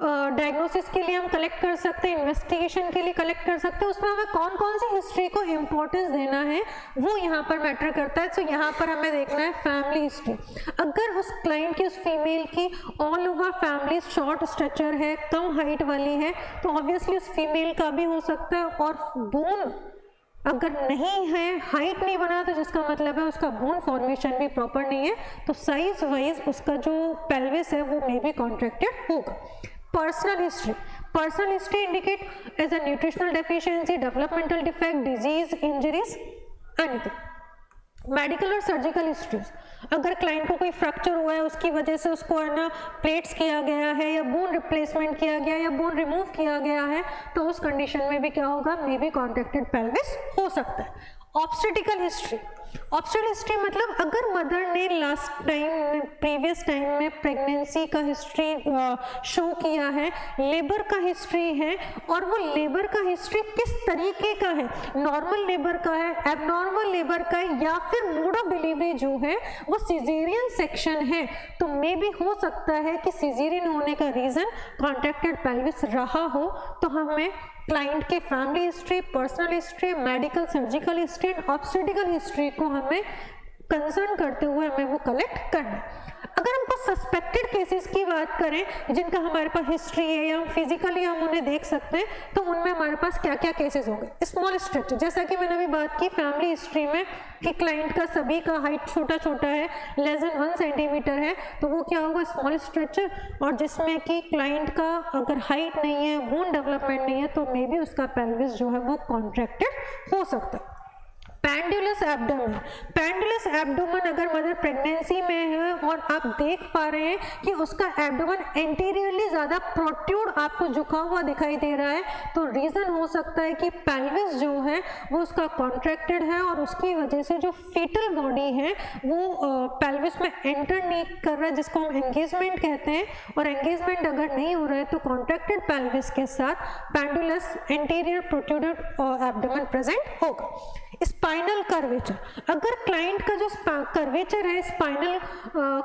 डायग्नोसिस के लिए हम कलेक्ट कर सकते हैं, इन्वेस्टिगेशन के लिए कलेक्ट कर सकते हैं, उसमें हमें कौन कौन सी हिस्ट्री को इम्पोर्टेंस देना है वो यहाँ पर मैटर करता है। तो यहाँ पर हमें देखना है फैमिली हिस्ट्री। अगर उस क्लाइंट की, उस फीमेल की all over family short structure है, कम हाइट वाली है, तो ऑब्वियसली उस फीमेल का भी हो सकता है। और बोन अगर नहीं है, हाइट नहीं बना, तो जिसका मतलब है उसका बोन फॉर्मेशन भी प्रॉपर नहीं है, तो साइज वाइज उसका जो पेल्विस है वो मे बी कॉन्ट्रैक्टेड होगा। Personal history. Personal history indicate as a nutritional deficiency, developmental defect, disease, injuries, anything. Medical और सर्जिकल हिस्ट्रीज, अगर क्लाइंट को कोई फ्रैक्चर हुआ है, उसकी वजह से उसको है ना प्लेट्स किया गया है, या बोन रिप्लेसमेंट किया गया, या बोन रिमूव किया गया है, तो उस कंडीशन में भी क्या होगा, मे बी कॉन्ट्रैक्टेड पेल्विस हो सकता है। ऑब्स्टेट्रिकल हिस्ट्री, ऑब्स्टेट्रिकल हिस्ट्री मतलब अगर मदर ने लास्ट टाइम प्रीवियस टाइम में प्रेगनेंसी का हिस्ट्री शो किया है, लेबर का हिस्ट्री है, और वो लेबर का हिस्ट्री किस तरीके का है, नॉर्मल लेबर का है, एबनॉर्मल लेबर का है, या फिर मोड ऑफ डिलीवरी जो है वो सिजेरियन सेक्शन है, तो मे भी हो सकता है कि सिजेरियन होने का रीज़न कॉन्ट्रैक्टेड पेल्विस रहा हो, तो हमें क्लाइंट के family history, personal history, medical surgical history and obstetrical history को हमें कंसर्न करते हुए हमें वो कलेक्ट करना है। अगर हमको सस्पेक्टेड केसेस की बात करें जिनका हमारे पास हिस्ट्री है या फिजिकली हम उन्हें देख सकते हैं, तो उनमें हमारे पास क्या क्या केसेस होंगे। स्मॉल स्ट्रक्चर, जैसा कि मैंने अभी बात की फैमिली हिस्ट्री में कि क्लाइंट का सभी का हाइट छोटा छोटा है, लेस देन 1 सेंटीमीटर है, तो वो क्या होगा, स्मॉल स्ट्रक्चर। और जिसमें कि क्लाइंट का अगर हाइट नहीं है, बोन डेवलपमेंट नहीं है, तो मे बी उसका पेल्विस जो है वो कॉन्ट्रैक्टेड हो सकता है। पेंडुलस एब्डोमेन, पेंडुलस एब्डोमेन अगर मदर प्रेगनेंसी में है और आप देख पा रहे हैं कि उसका एब्डोमेन एंटीरियरली ज़्यादा प्रोट्रूड आपको झुका हुआ दिखाई दे रहा है, तो रीज़न हो सकता है कि पेल्विस जो है वो उसका कॉन्ट्रैक्टेड है और उसकी वजह से जो फीटल बॉडी है वो पेल्विस में एंटर नहीं कर रहा है, जिसको हम एंगेजमेंट कहते हैं। और एंगेजमेंट अगर नहीं हो रहा है तो कॉन्ट्रैक्टेड पेल्विस के साथ pendulous anterior protruded abdomen present होगा। स्पाइनल कर्वेचर, अगर क्लाइंट का जो कर्वेचर है, स्पाइनल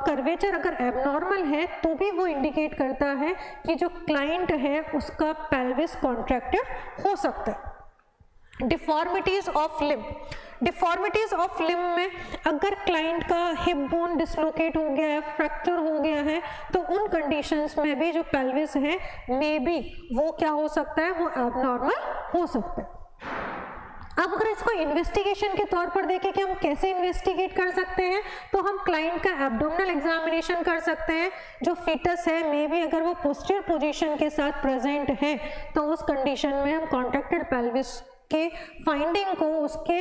कर्वेचर अगर एबनॉर्मल है तो भी वो इंडिकेट करता है कि जो क्लाइंट है उसका पेल्विस कॉन्ट्रैक्टेड हो सकता है। Deformities of limb, deformities of limb में अगर क्लाइंट का हिप बोन डिसलोकेट हो गया है, फ्रैक्चर हो गया है, तो उन कंडीशंस में भी जो पेल्विस है मे बी वो क्या हो सकता है, वो एबनॉर्मल हो सकता है। अब अगर इसको इन्वेस्टिगेशन के तौर पर देखें कि हम कैसे इन्वेस्टिगेट कर सकते हैं, तो हम क्लाइंट का एब्डोमिनल एग्जामिनेशन कर सकते हैं। जो फीटस है मे बी अगर वो पोस्टीरियर पोजीशन के साथ प्रेजेंट है, तो उस कंडीशन में हम कॉन्ट्रैक्टेड पेल्विस के फाइंडिंग को, उसके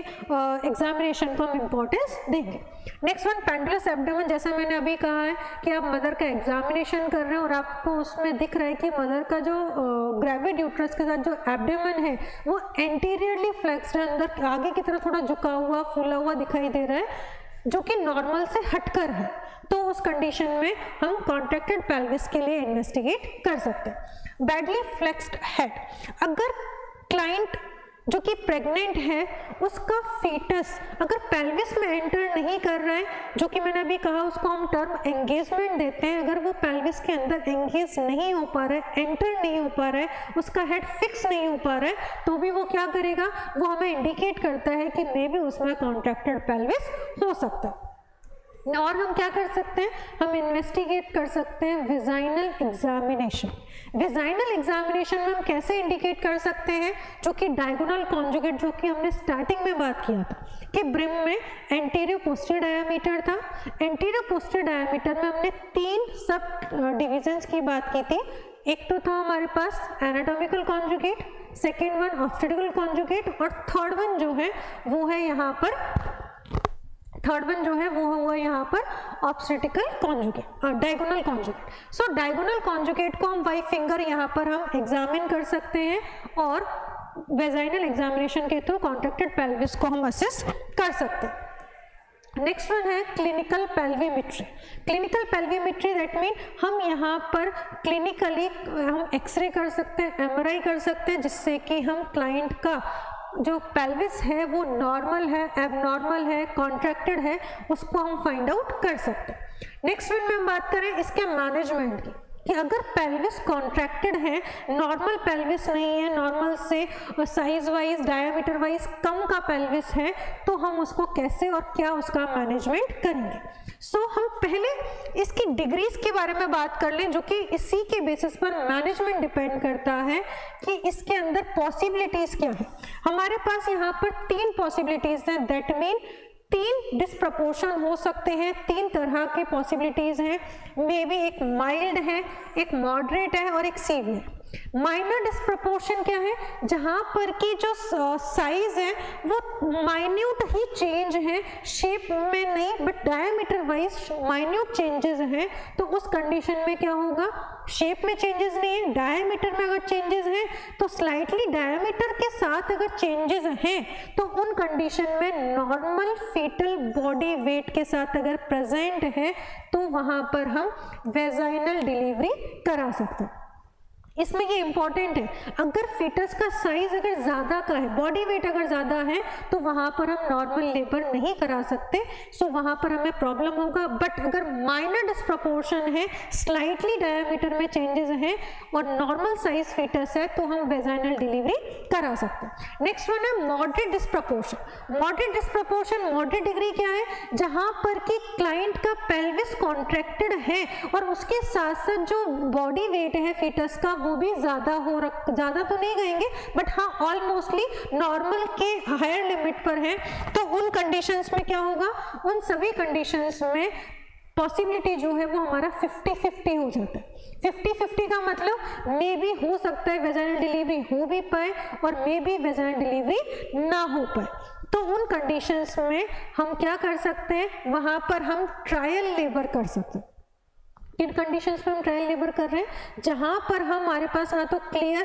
एग्जामिनेशन को हम इम्पोर्टेंस देंगे। नेक्स्ट वन, पेंडुलस एब्डोमेन, जैसा मैंने अभी कहा है कि आप मदर का एग्जामिनेशन कर रहे हैं और आपको उसमें दिख रहा है कि मदर का जो ग्रेविड यूट्रस के साथ जो एब्डोमेन है वो एंटीरियरली फ्लेक्स्ड है, अंदर आगे की तरफ थोड़ा झुका हुआ, फूला हुआ दिखाई दे रहा है, जो कि नॉर्मल से हटकर है, तो उस कंडीशन में हम कॉन्ट्रैक्टेड पेल्विस के लिए इन्वेस्टिगेट कर सकते हैं। बैडली फ्लेक्स्ड हेड, अगर क्लाइंट जो कि प्रेग्नेंट है उसका फीटस अगर पेल्विस में एंटर नहीं कर रहा है, जो कि मैंने अभी कहा उसको हम टर्म एंगेजमेंट देते हैं, अगर वो पेल्विस के अंदर एंगेज नहीं हो पा रहा है, एंटर नहीं हो पा रहा है, उसका हेड फिक्स नहीं हो पा रहा है, तो भी वो क्या करेगा, वो हमें इंडिकेट करता है कि मे बी उसमें कॉन्ट्रैक्टेड पेल्विस हो सकता है। और हम क्या कर सकते हैं, हम इन्वेस्टिगेट कर सकते हैं विजाइनल एग्जामिनेशन। विजाइनल एग्जामिनेशन में हम कैसे इंडिकेट कर सकते हैं, जो कि डायगोनल कॉन्जुगेट, जो कि हमने स्टार्टिंग में बात किया था कि ब्रिम में एंटीरियर पोस्टीरियर डायमीटर था, एंटीरियर पोस्टीरियर डायमीटर में हमने 3 सब डिविजन्स की बात की थी। एक तो था हमारे पास anatomical conjugate, second one obstetrical conjugate, और थर्ड वन जो है वो है यहाँ पर यहाँ पर obstetrical conjugate, diagonal conjugate. So diagonal conjugate को हम बाई फिंगर यहाँ पर हम एग्जामिन कर सकते हैं और वेजाइनल एग्जामिनेशन के थ्रू कॉन्ट्रैक्टेड पेल्विस को हम असेस कर सकते हैं। नेक्स्ट वन है क्लिनिकल पेल्विमेट्री। क्लिनिकल पेल्विमेट्री दैट मीन हम यहाँ पर क्लिनिकली हम एक्सरे कर सकते हैं, एमआरआई कर सकते हैं, जिससे कि हम क्लाइंट का जो पेल्विस है वो नॉर्मल है, एबनॉर्मल है, कॉन्ट्रैक्टेड है, उसको हम फाइंड आउट कर सकते हैं। नेक्स्ट वन में हम बात करें इसके मैनेजमेंट की, कि अगर पेल्विस कॉन्ट्रैक्टेड है, नॉर्मल पेल्विस नहीं है, नॉर्मल से साइज वाइज डायमीटर वाइज कम का पेल्विस है, तो हम उसको कैसे और क्या उसका मैनेजमेंट करेंगे। सो हम पहले इसकी डिग्रीज के बारे में बात कर लें, जो कि इसी के बेसिस पर मैनेजमेंट डिपेंड करता है कि इसके अंदर पॉसिबिलिटीज क्या है। हमारे पास यहाँ पर 3 पॉसिबिलिटीज हैं, दैट मीन 3 डिस्प्रपोर्शन हो सकते हैं, 3 तरह के पॉसिबिलिटीज हैं, मे बी एक माइल्ड है, एक मॉडरेट है और एक सीवियर। माइनर डिस्प्रपोर्शन क्या है, जहां पर की जो साइज है वो माइन्यूट ही चेंज है, शेप में नहीं but diameter wise minute changes हैं, तो उस कंडीशन में क्या होगा, शेप में चेंजेस नहीं है, डायमीटर में अगर चेंजेस हैं तो स्लाइटली डायमीटर के साथ अगर चेंजेस हैं तो उन कंडीशन में नॉर्मल फीटल बॉडी वेट के साथ अगर प्रेजेंट है तो वहां पर हम वेजाइनल डिलीवरी करा सकते हैं। इसमें ये इंपॉर्टेंट है, अगर फीटस का साइज अगर ज़्यादा का है, बॉडी वेट अगर ज़्यादा है तो वहाँ पर हम नॉर्मल लेबर नहीं करा सकते, सो वहाँ पर हमें प्रॉब्लम होगा। बट अगर माइनर डिस्प्रपोर्शन है, स्लाइटली डायमीटर में चेंजेस हैं और नॉर्मल साइज फीटस है तो हम वेजाइनल डिलीवरी करा सकते हैं। नेक्स्ट वन है मॉडरेट डिस्प्रपोर्शन। मॉडरेट डिस्प्रपोर्शन, मॉडरेट डिग्री क्या है, जहाँ पर कि क्लाइंट का पेल्विस कॉन्ट्रैक्टेड है और उसके साथ साथ जो बॉडी वेट है फीटस का वो भी ज़्यादा ज़्यादा तो नहीं कहेंगे बट हाँ ऑलमोस्टली नॉर्मल के हायर लिमिट पर है, तो उन कंडीशंस में क्या होगा, उन सभी कंडीशंस में पॉसिबिलिटी जो है वो हमारा 50-50 हो जाता है। 50-50 का मतलब मे बी हो सकता है वेजाइनल डिलीवरी हो भी पाए और मे बी वेजाइनल डिलीवरी ना हो पाए, तो उन कंडीशंस में हम क्या कर सकते हैं, वहाँ पर हम ट्रायल लेबर कर सकते हैं। किन कंडीशंस में हम ट्रायल लेबर कर रहे हैं, जहाँ पर हमारे पास ना तो क्लियर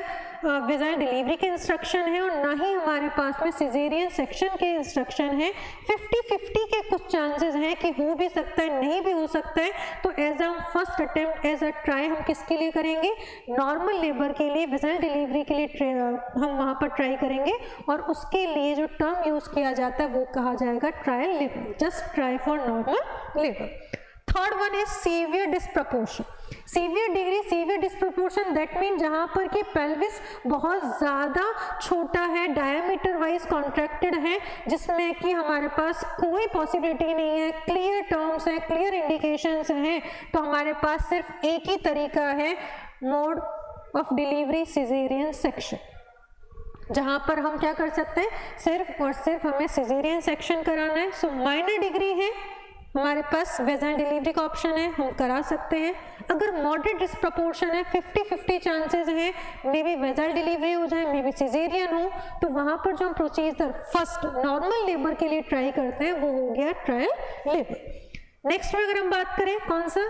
वेजाइनल डिलीवरी के इंस्ट्रक्शन है और ना ही हमारे पास में सिजेरियन सेक्शन के इंस्ट्रक्शन है। 50-50 के कुछ चांसेस हैं कि हो भी सकता है नहीं भी हो सकता है, तो as a first attempt as a try हम किसके लिए करेंगे, नॉर्मल लेबर के लिए, वेजाइनल डिलीवरी के लिए हम वहाँ पर ट्राई करेंगे और उसके लिए जो टर्म यूज़ किया जाता है वो कहा जाएगा trial labour, just try for normal labour. Third one is severe disproportion. Severe degree, severe disproportion that mean जहाँ पर कि पेल्विस बहुत ज़्यादा छोटा है, डायमीटर वाइज कॉन्ट्रैक्टेड है, जिसमें कि हमारे पास कोई पॉसिबिलिटी नहीं है, क्लियर टर्म्स हैं, क्लियर इंडिकेशंस हैं, तो हमारे पास सिर्फ एक ही तरीका है, mode of delivery caesarean section, जहाँ पर हम क्या कर सकते हैं, सिर्फ और सिर्फ हमें सिजेरियन सेक्शन कराना है। सो माइनर डिग्री है, हमारे पास वेजाइनल डिलीवरी का ऑप्शन है, हम करा सकते हैं। अगर मॉडरेट डिस्प्रपोर्शन है, 50-50 चांसेस हैं, मे बी वेजाइनल डिलीवरी हो जाए, मे बी सिजेरियन हो, तो वहाँ पर जो हम प्रोसीजर फर्स्ट नॉर्मल लेबर के लिए ट्राई करते हैं वो हो गया ट्रायल लेबर। नेक्स्ट में अगर हम बात करें कौन सा,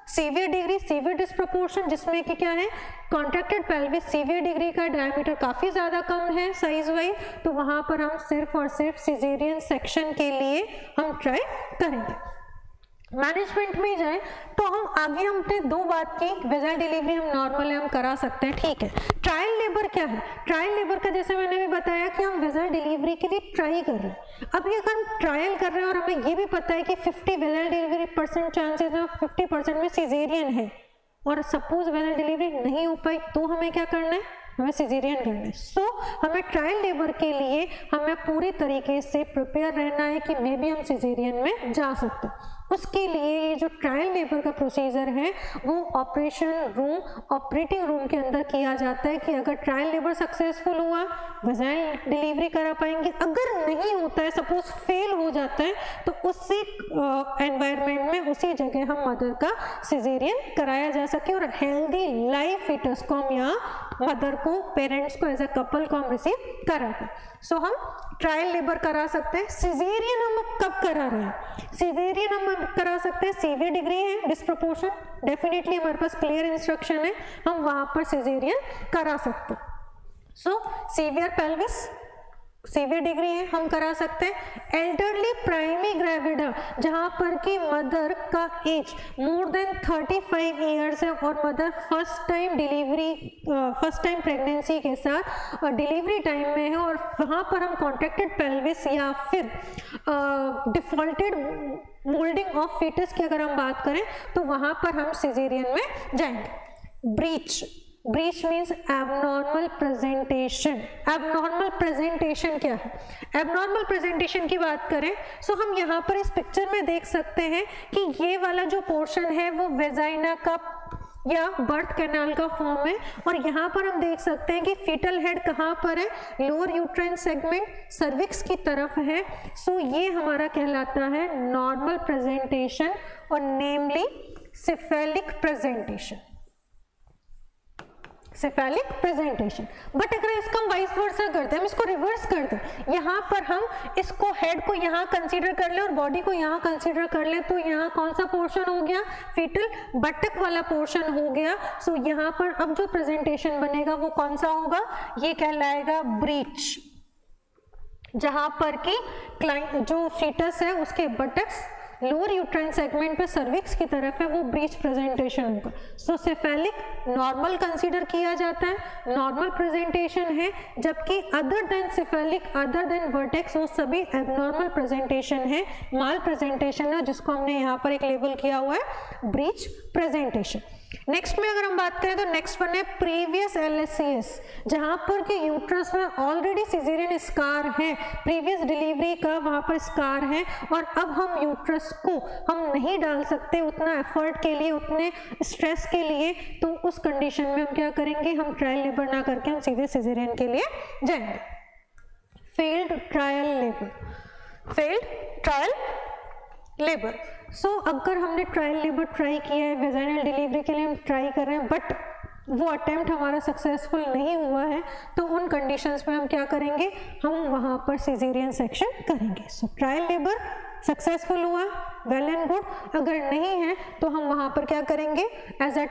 सीवियर डिग्री, सीवियर डिस्प्रपोर्शन, जिसमें कि क्या है, कॉन्ट्रैक्टेड पेल्विस, सीवियर डिग्री का डायमीटर काफ़ी ज़्यादा कम है साइज वाइज, तो वहाँ पर हम सिर्फ और सिर्फ सिजेरियन सेक्शन के लिए हम ट्राई करेंगे। मैनेजमेंट में जाए तो हम आगे हमने दो बात की, वेजाइनल डिलीवरी हम नॉर्मल हम करा सकते हैं, ठीक है। ट्रायल लेबर क्या है, ट्रायल लेबर का जैसे मैंने भी बताया कि हम वेजाइनल डिलीवरी के लिए ट्राई कर रहे हैं। अभी अगर हम ट्रायल कर रहे हैं और हमें ये भी पता है कि 50 वेजाइनल डिलीवरी % चांसेस है, 50% में सिजेरियन है और सपोज वेजाइनल डिलीवरी नहीं हो पाई तो हमें क्या करना है, हमें सिजेरियन करना है। सो हमें ट्रायल लेबर के लिए हमें पूरी तरीके से प्रिपेयर रहना है कि मे बी हम सिजेरियन में जा सकते हैं। उसके लिए ये जो ट्रायल लेबर का प्रोसीजर है वो ऑपरेशन रूम, ऑपरेटिंग रूम के अंदर किया जाता है कि अगर ट्रायल लेबर सक्सेसफुल हुआ वेजाइनल डिलीवरी करा पाएंगे, अगर नहीं होता है, सपोज फेल हो जाता है, तो उसी एनवायरनमेंट में उसी जगह हम मदर का सिजेरियन कराया जा सके और हेल्दी लाइफ फीटस को हम यहाँ मदर को, पेरेंट्स को एज अ कपल को हम रिसीव करा पाए। सो हम ट्रायल लेबर करा सकते हैं। सिजेरियन हम कब करा रहे हैं, सिजेरियन हम करा सकते हैं, सीवियर डिग्री है डिस्प्रपोर्शन, डेफिनेटली हमारे पास क्लियर इंस्ट्रक्शन है, हम वहां पर सिजेरियन करा सकते हैं। सो सीवियर पेल्विस, सीवियर डिग्री है, हम करा सकते हैं। एल्डरली प्राइमी ग्रेविडा, जहाँ पर कि मदर का एज मोर देन 35 ईयर्स है और mother first time delivery, first time pregnancy के साथ डिलीवरी टाइम में है और वहाँ पर हम कॉन्ट्रैक्टेड पेल्विस या फिर डिफॉल्टेड मोल्डिंग ऑफ फीटस की अगर हम बात करें तो वहाँ पर हम सिजेरियन में जाएंगे। Breach, breach means abnormal presentation. Abnormal presentation क्या है, एबनॉर्मल प्रेजेंटेशन की बात करें सो हम यहाँ पर इस पिक्चर में देख सकते हैं कि ये वाला जो पोर्शन है वो वेजाइना का या बर्थ कैनाल का फॉर्म है और यहाँ पर हम देख सकते हैं कि फीटल हेड कहाँ पर है, लोअर यूट्राइन सेगमेंट सर्विक्स की तरफ है। सो ये हमारा कहलाता है नॉर्मल प्रेजेंटेशन और namely cephalic presentation. Cephalic presentation. But अगर इसका हम वाइस वर्सा करते हैं, हम इसको रिवर्स कर दें, यहाँ पर हम इसको हेड को यहाँ कंसीडर कर लें और बॉडी को यहाँ कंसीडर कर लें, तो यहाँ कौन सा पोर्शन हो गया, फीटल बटक वाला पोर्शन हो गया। सो यहाँ पर अब जो प्रेजेंटेशन बनेगा वो कौन सा होगा, ये कहलाएगा ब्रीच, जहाँ पर कि जो फीटस है उसके बटक्स लोअर यूट्राइन सेगमेंट पे सर्विक्स की तरफ है, वो ब्रीच प्रेजेंटेशन होगा। सो सेफेलिक नॉर्मल कंसीडर किया जाता है, नॉर्मल प्रेजेंटेशन है, जबकि other than cephalic, other than vertex, वो सभी एबनॉर्मल प्रेजेंटेशन है, माल प्रेजेंटेशन है, जिसको हमने यहाँ पर एक लेबल किया हुआ है ब्रीच प्रेजेंटेशन। नेक्स्ट में अगर हम बात करें तो नेक्स्ट वन है प्रीवियस LSCS, जहाँ पर कि यूट्रस में ऑलरेडी सिजेरियन स्कार है, प्रीवियस डिलीवरी का वहाँ पर स्कार है, और अब हम यूट्रस को हम नहीं डाल सकते उतना एफर्ट के लिए, उतने स्ट्रेस के लिए, तो उस कंडीशन में हम क्या करेंगे, हम ट्रायल लेबर ना करके हम सीधे सिजेरियन के लिए जाएंगे। Failed trial labour, failed trial labour. So अगर हमने ट्रायल लेबर ट्राई किया है, वेजाइनल डिलीवरी के लिए हम ट्राई कर रहे हैं, बट वो अटेम्प्ट हमारा सक्सेसफुल नहीं हुआ है, तो उन कंडीशंस में हम क्या करेंगे, हम वहाँ पर सिजेरियन सेक्शन करेंगे। सो ट्रायल लेबर सक्सेसफुल हुआ, वेल एंड गुड, अगर नहीं है तो हम वहाँ पर क्या करेंगे, as a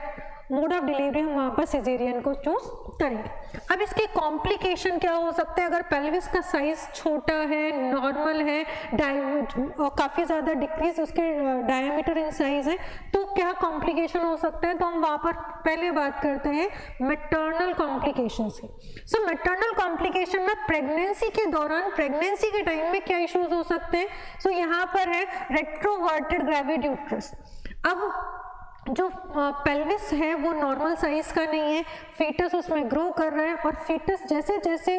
mode of delivery हम वहाँ पर सिजेरियन को चूज करेंगे। अब इसके कॉम्प्लिकेशन क्या हो सकते हैं, अगर पेल्विस का साइज छोटा है, नॉर्मल है, और काफ़ी ज़्यादा डिक्रीज उसके डायमीटर इन साइज है, तो क्या कॉम्प्लिकेशन हो सकते हैं, तो हम वहाँ पर पहले बात करते हैं मैटरनल कॉम्प्लिकेशंस की। सो मैटरनल कॉम्प्लिकेशन में प्रेगनेंसी के दौरान, प्रेगनेंसी के टाइम में क्या इश्यूज हो सकते हैं, सो यहाँ पर है रेट्रोवर्टेड ग्रेविड यूट्रस। अब जो पेल्विस है वो नॉर्मल साइज का नहीं है, फीटस उसमें ग्रो कर रहा है, और फीटस जैसे जैसे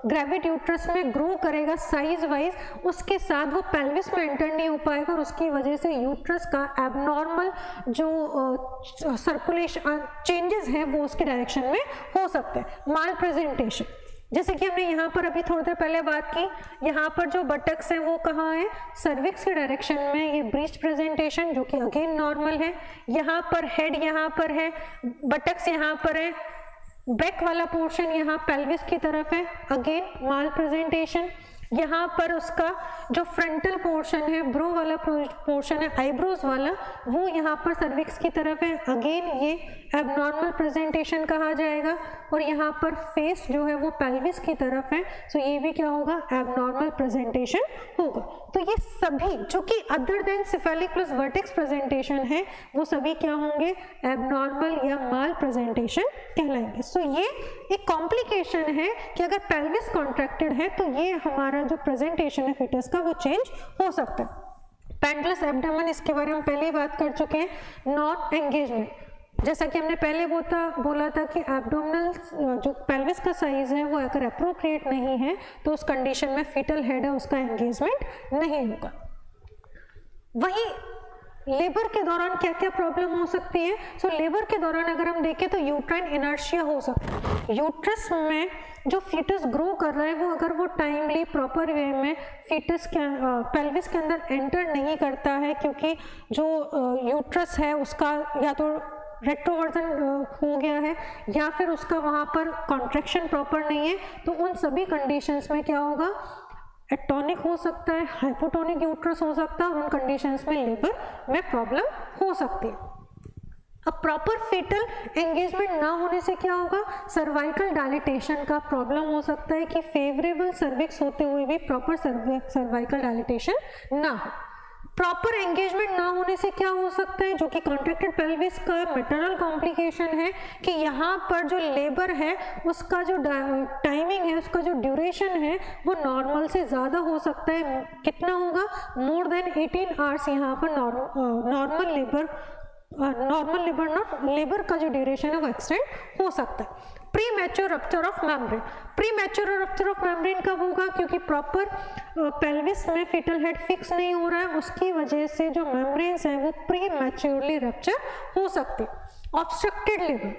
ग्रेविड यूट्रस में ग्रो करेगा साइज वाइज, उसके साथ वो पेल्विस में एंटर नहीं हो पाएगा, और उसकी वजह से यूट्रस का एबनॉर्मल जो सर्कुलेशन चेंजेस हैं वो उसके डायरेक्शन में हो सकते हैं। माल प्रेजेंटेशन, जैसे कि हमने यहाँ पर अभी थोड़ी देर पहले बात की, यहाँ पर जो बटक्स हैं वो कहाँ है, सर्विक्स के डायरेक्शन में, ये ब्रीच प्रेजेंटेशन जो कि अगेन नॉर्मल है। यहाँ पर हेड यहाँ पर है, बटक्स यहाँ पर है, बैक वाला पोर्शन यहाँ पेल्विस की तरफ है, अगेन माल प्रेजेंटेशन। यहाँ पर उसका जो फ्रंटल पोर्शन है, ब्रो वाला पोर्शन है, आईब्रोज वाला, वो यहाँ पर सर्विक्स की तरफ है, अगेन ये एबनॉर्मल प्रेजेंटेशन कहा जाएगा। और यहाँ पर फेस जो है वो पेल्विस की तरफ है, सो ये भी क्या होगा, एबनॉर्मल प्रेजेंटेशन होगा। तो ये सभी जो कि other than cephalic plus vertex presentation है, वो सभी क्या होंगे, एबनॉर्मल या माल प्रेजेंटेशन कहलाएंगे। सो ये एक कॉम्प्लिकेशन है कि अगर पेल्विस कॉन्ट्रैक्टेड है तो ये हमारा जो प्रेजेंटेशन है फिटस का वो चेंज हो सकता है। पेंडलस एब्डोमेन, इसके बारे में पहले ही बात कर चुके हैं। नॉन एंगेजमेंट, जैसा कि हमने पहले बोला था कि एब्डोमिनल जो पेल्विस का साइज है वो अगर अप्रोप्रिएट नहीं है तो उस कंडीशन में फीटल हेड है उसका एंगेजमेंट नहीं होगा। वहीं लेबर के दौरान क्या क्या प्रॉब्लम हो सकती है, सो लेबर के दौरान अगर हम देखें तो यूट्राइन इनर्शिया हो सकता है। यूट्रस में जो फीटस ग्रो कर रहा है वो अगर वो टाइमली प्रॉपर वे में फीटस के पेल्विस के अंदर एंटर नहीं करता है, क्योंकि जो यूट्रस है उसका या तो रेट्रोवर्जन हो गया है या फिर उसका वहाँ पर कॉन्ट्रैक्शन प्रॉपर नहीं है, तो उन सभी कंडीशंस में क्या होगा, एटोनिक हो सकता है, हाइपोटोनिक यूट्रस हो सकता है, और उन कंडीशंस में लेबर में प्रॉब्लम हो सकती है। अब प्रॉपर फीटल एंगेजमेंट ना होने से क्या होगा, सर्वाइकल डायलिटेशन का प्रॉब्लम हो सकता है कि फेवरेबल सर्विक्स होते हुए भी प्रॉपर सर्वाइकल डायलिटेशन ना हो। प्रॉपर एंगेजमेंट ना होने से क्या हो सकता है, जो कि कॉन्ट्रैक्टेड पेल्विस का मैटरनल कॉम्प्लिकेशन है, कि यहाँ पर जो लेबर है उसका जो टाइमिंग है, उसका जो ड्यूरेशन है वो नॉर्मल से ज़्यादा हो सकता है। कितना होगा, मोर देन 18 आवर्स यहाँ पर नॉर्मल लेबर का जो ड्यूरेशन है वो एक्सटेंड हो सकता है। Pre mature rupture of membrane, pre mature rupture of membrane कब होगा, क्योंकि प्रॉपर पेल्विस में फीटल हेड फिक्स नहीं हो रहा है, उसकी वजह से जो मेम्ब्रेन्स हैं वो प्री मैच्योरली रप्चर हो सकते हैं। ऑब्स्ट्रक्टेड लेबर,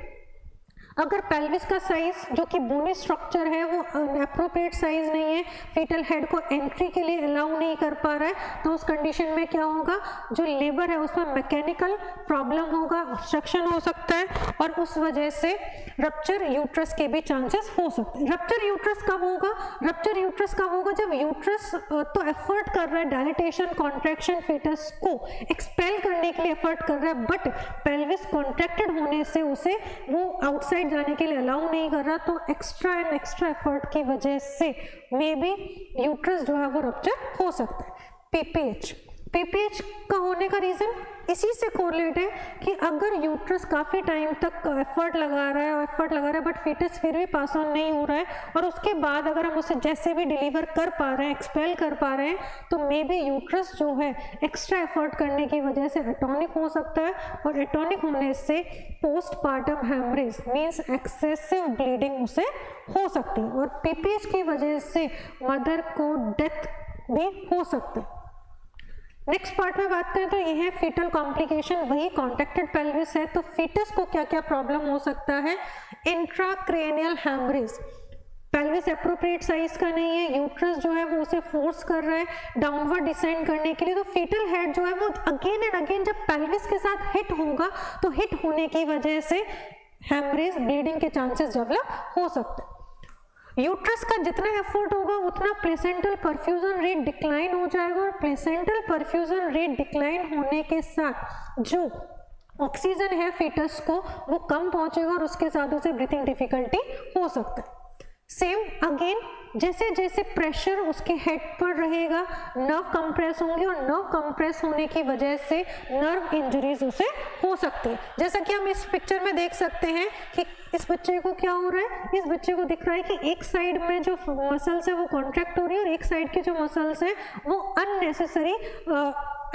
अगर पेल्विस का साइज जो कि बोनी स्ट्रक्चर है वो अनएप्रोप्रिएट साइज नहीं है, फीटल हेड को एंट्री के लिए अलाउ नहीं कर पा रहा है, तो उस कंडीशन में क्या होगा, जो लेबर है उसमें मैकेनिकल प्रॉब्लम होगा, ऑब्स्ट्रक्शन हो सकता है और उस वजह से रप्चर यूट्रस के भी चांसेस हो सकते हैं। रप्चर यूट्रस कब होगा? रप्चर यूट्रस कब होगा? जब यूट्रस तो एफर्ट कर रहा है डायलिटेशन कॉन्ट्रैक्शन फेटस को एक्सपेल करने के लिए एफर्ट कर रहा है, बट पेल्विस कॉन्ट्रैक्टेड होने से उसे वो आउटसाइड जाने के लिए अलाउ नहीं कर रहा, तो एक्स्ट्रा एंड एक्स्ट्रा एफर्ट की वजह से मे बी यूट्रस जो है वो रप्चर हो सकता है। पीपीएच का होने का रीज़न इसी से कोरिलेट है कि अगर यूट्रस काफ़ी टाइम तक एफर्ट लगा रहा है बट फीटस फिर भी पास ऑन नहीं हो रहा है और उसके बाद अगर हम उसे जैसे भी डिलीवर कर पा रहे हैं, एक्सपेल कर पा रहे हैं, तो मे बी यूट्रस जो है एक्स्ट्रा एफर्ट करने की वजह से एटोनिक हो सकता है और एटोनिक होने से postpartum haemorrhage means excessive bleeding उसे हो सकती है और पीपीएच की वजह से मदर को डेथ भी हो सकती है। नेक्स्ट पार्ट में बात करें तो ये है फीटल कॉम्प्लिकेशन, वही कॉन्ट्रैक्टेड पेल्विस है, तो फीटस को क्या क्या प्रॉब्लम हो सकता है? Intracranial haemorrhage, pelvis appropriate size का नहीं है, यूट्रस जो है वो उसे फोर्स कर रहा है डाउनवर्ड डिसेंड करने के लिए, तो फीटल हेड जो है वो अगेन एंड अगेन जब पेल्विस के साथ हिट होगा तो हिट होने की वजह से हैमरेज ब्लीडिंग के चांसेस डेवलप हो सकते हैं। यूट्रस का जितना एफर्ट होगा उतना प्लेसेंटल परफ्यूजन रेट डिक्लाइन हो जाएगा और प्लेसेंटल परफ्यूजन रेट डिक्लाइन होने के साथ जो ऑक्सीजन है फीटस को वो कम पहुंचेगा और उसके साथ उसे ब्रीथिंग डिफिकल्टी हो सकता है। सेम अगेन जैसे जैसे प्रेशर उसके हेड पर रहेगा नर्व कंप्रेस होंगे और नर्व कंप्रेस होने की वजह से नर्व इंजरीज उसे हो सकती है। जैसा कि हम इस पिक्चर में देख सकते हैं कि इस बच्चे को क्या हो रहा है, इस बच्चे को दिख रहा है कि एक साइड में जो मसल्स है वो कॉन्ट्रैक्ट हो रही है और एक साइड की जो मसल्स है वो अननेसेसरी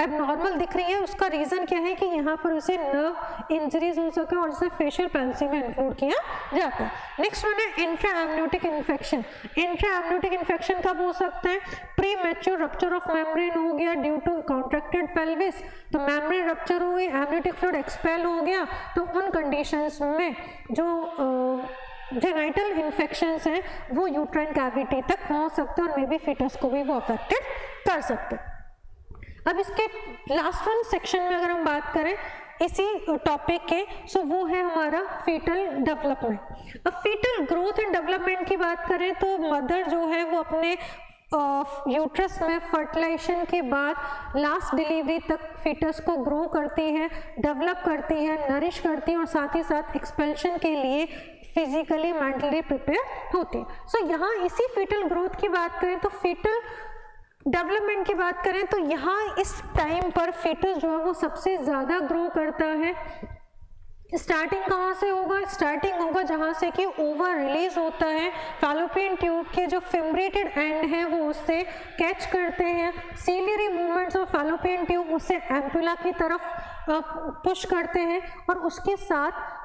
एबनॉर्मल दिख रही है। उसका रीज़न क्या है कि यहाँ पर उसे नर्व इंजरीज हो सके और उसे फेशियल पैल्सी में इंक्लूड किया जाता है। नेक्स्ट वन है intra amniotic infection. Intra amniotic infection कब हो सकता है? Pre mature rupture of membrane हो गया ड्यू टू कॉन्ट्रैक्टेड पेल्विस, तो मेम्ब्रेन रप्चर हो गई, एमनियोटिक फ्लूइड एक्सपेल हो गया, तो उन कंडीशंस में जो जेनाइटल इन्फेक्शंस हैं वो यूट्राइन कैविटी तक पहुँच सकते हैं और मे बी फीटस को भी वो अफेक्टेड कर सकते हैं। अब इसके लास्ट वन सेक्शन में अगर हम बात करें इसी टॉपिक के, सो वो है हमारा फीटल डेवलपमेंट। अब फीटल ग्रोथ एंड डेवलपमेंट की बात करें तो मदर जो है वो अपने यूट्रस में फर्टिलाइजेशन के बाद लास्ट डिलीवरी तक फीटस को ग्रो करती है, डेवलप करती है, नरिश करती है और साथ ही साथ एक्सपेल्शन के लिए फिजिकली मेंटली प्रिपेयर होती है। सो यहाँ इसी फीटल ग्रोथ की बात करें तो फीटल डेवलपमेंट की बात करें तो यहाँ इस टाइम पर फीटस जो है वो सबसे ज़्यादा ग्रो करता है। स्टार्टिंग कहाँ से होगा? स्टार्टिंग होगा जहाँ से कि ओवर रिलीज होता है, फैलोपियन ट्यूब के जो फिम्ब्रेटेड एंड है वो उससे कैच करते हैं, ciliary movements of fallopian tube उससे एम्पुला की तरफ पुश करते हैं और उसके साथ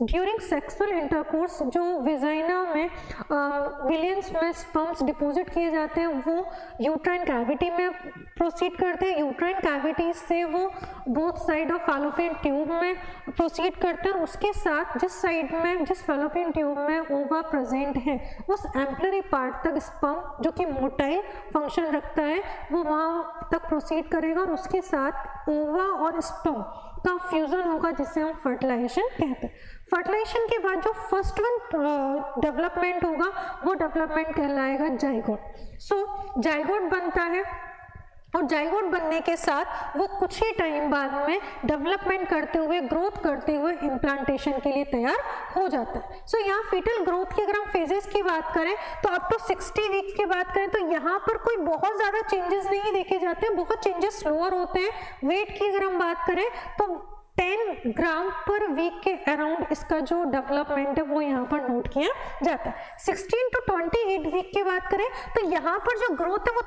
ड्यूरिंग सेक्सुअल इंटरकोर्स जो विजाइना में बिलियंस में स्पर्म्स डिपॉजिट किए जाते हैं वो यूट्राइन कैविटी में प्रोसीड करते हैं। यूट्राइन कैविटी से वो both side of fallopian tube में प्रोसीड करते हैं और उसके साथ जिस साइड में जिस फैलोपियन ट्यूब में ओवा प्रेजेंट है उस एम्पलरी पार्ट तक स्पर्म जो कि मोटाइल फंक्शन रखता है वो वहाँ तक प्रोसीड करेगा और उसके साथ ओवा और स्पर्म का फ्यूजन होगा जिसे हम फर्टिलाइजेशन कहते हैं। फर्टिलाइजेशन के बाद जो फर्स्ट वन डेवलपमेंट होगा वो डेवलपमेंट कहलाएगा जाइगोट। सो जाइगोट बनता है और जाइगोट बनने के साथ वो कुछ ही टाइम बाद में डेवलपमेंट करते हुए ग्रोथ करते हुए इम्प्लांटेशन के लिए तैयार हो जाता है। सो यहाँ फीटल ग्रोथ की अगर हम फेजेस की बात करें तो अप टू 60 वीक्स की बात करें तो यहाँ पर कोई बहुत ज़्यादा चेंजेस नहीं देखे जाते हैं, बहुत चेंजेस स्लोअर होते हैं। वेट की अगर हम बात करें तो 10 ग्राम पर वीक के अराउंड इसका जो डेवलपमेंट है वो यहाँ पर नोट किया जाता है। 16 to 28 वीक की बात करें तो यहाँ पर जो ग्रोथ है वो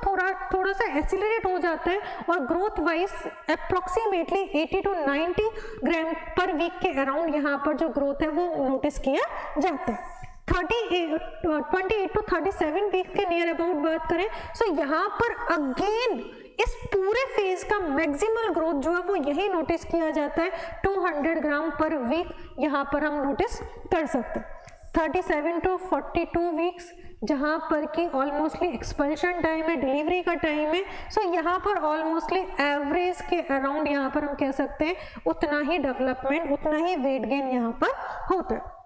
थोड़ा सा एक्सीलरेट हो जाता है और growth wise approximately 80 to 90 gram per week के अराउंड यहाँ पर जो ग्रोथ है वो नोटिस किया जाता है। 28 to 37 वीक के नियर अबाउट बात करें सो यहाँ पर अगेन इस पूरे फेज का मैक्सिमल ग्रोथ जो है वो यही नोटिस किया जाता है 200 ग्राम पर वीक, यहाँ पर हम नोटिस कर सकते हैं। 37 to 42 वीक्स जहाँ पर कि ऑलमोस्टली एक्सपल्शन टाइम है, डिलीवरी का टाइम है, सो यहाँ पर ऑलमोस्टली एवरेज के अराउंड यहाँ पर हम कह सकते हैं उतना ही डेवलपमेंट, उतना ही वेट गेन यहाँ पर होता है।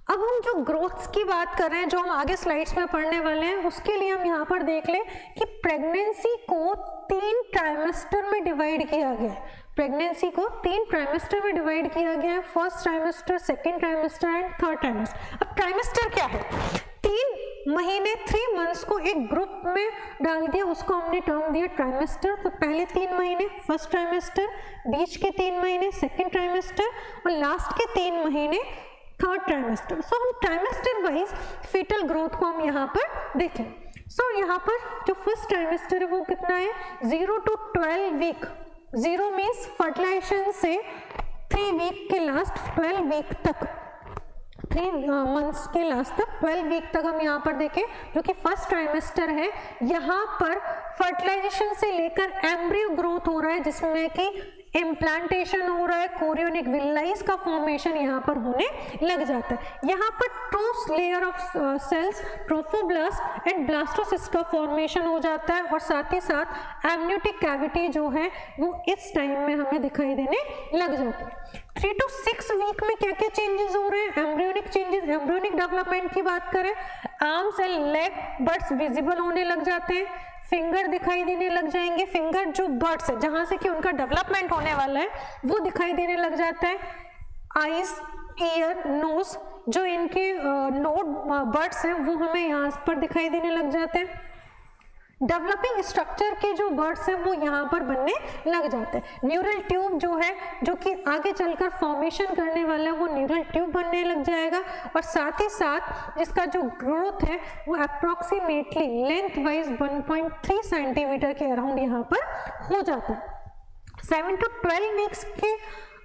अब हम जो ग्रोथ्स की बात कर रहे हैं, जो हम आगे स्लाइड्स में पढ़ने वाले हैं, उसके लिए हम यहाँ पर देख लें कि प्रेगनेंसी को 3 ट्राइमेस्टर में डिवाइड किया गया है। प्रेगनेंसी को 3 ट्राइमेस्टर में डिवाइड किया गया है, first trimester, second trimester and third trimester. अब ट्राइमेस्टर क्या है? 3 महीने, 3 मंथ्स को एक ग्रुप में डाल दिया, उसको हमने टर्म दिया ट्राइमेस्टर। तो पहले 3 महीने फर्स्ट ट्राइमेस्टर, बीच के 3 महीने सेकेंड ट्राइमेस्टर और लास्ट के 3 महीने थर्ड ट्राइमेस्टर। सो हम ट्राइमेस्टर वाइज फीटल ग्रोथ को हम यहाँ पर देखें। सो यहाँ पर जो फर्स्ट ट्राइमेस्टर है वो कितना है? 0 to 12 वीक। 0 मीन्स फर्टिलाइजेशन से 3 वीक के लास्ट 12 वीक तक, 3 मंथ्स के लास्ट तक 12 वीक तक हम यहाँ पर देखें, जो कि फर्स्ट ट्राइमेस्टर है। यहाँ पर फर्टिलाइजेशन से लेकर एम्ब्रियो ग्रोथ हो रहा है, जिसमें कि इम्प्लांटेशन हो रहा है, कोरियोनिक विलाइज का फॉर्मेशन यहाँ पर होने लग जाता है। यहाँ पर 2 layer of cells, trophoblast and blastocyst का फॉर्मेशन हो जाता है, और साथ ही साथ एमनियोटिक कैविटी जो है वो इस टाइम में हमें दिखाई देने लग जाती है। 3 to 6 वीक में क्या क्या चेंजेस हो रहे हैं? एम्ब्रियोनिक चेंजेस, एम्ब्रियोनिक डेवलपमेंट की बात करें, arms and leg birds visible होने लग जाते हैं, फिंगर दिखाई देने लग जाएंगे। फिंगर जो बर्ड्स है जहां से कि उनका डेवलपमेंट होने वाला है वो दिखाई देने लग जाता है। आईज, ईयर, नोज जो इनके नोड बर्ड्स हैं वो हमें यहाँ पर दिखाई देने लग जाते हैं। डेवलपिंग स्ट्रक्चर के जो बर्ड्स हैं वो यहाँ पर बनने लग जाते हैं। न्यूरल ट्यूब जो है, जो कि आगे चलकर फॉर्मेशन करने वाला है, वो न्यूरल ट्यूब बनने लग जाएगा, और साथ ही साथ जिसका जो ग्रोथ है वो अप्रॉक्सीमेटली लेंथ वाइज 1.3 सेंटीमीटर के अराउंड यहाँ पर हो जाता है। 7 to 12 वीक्स के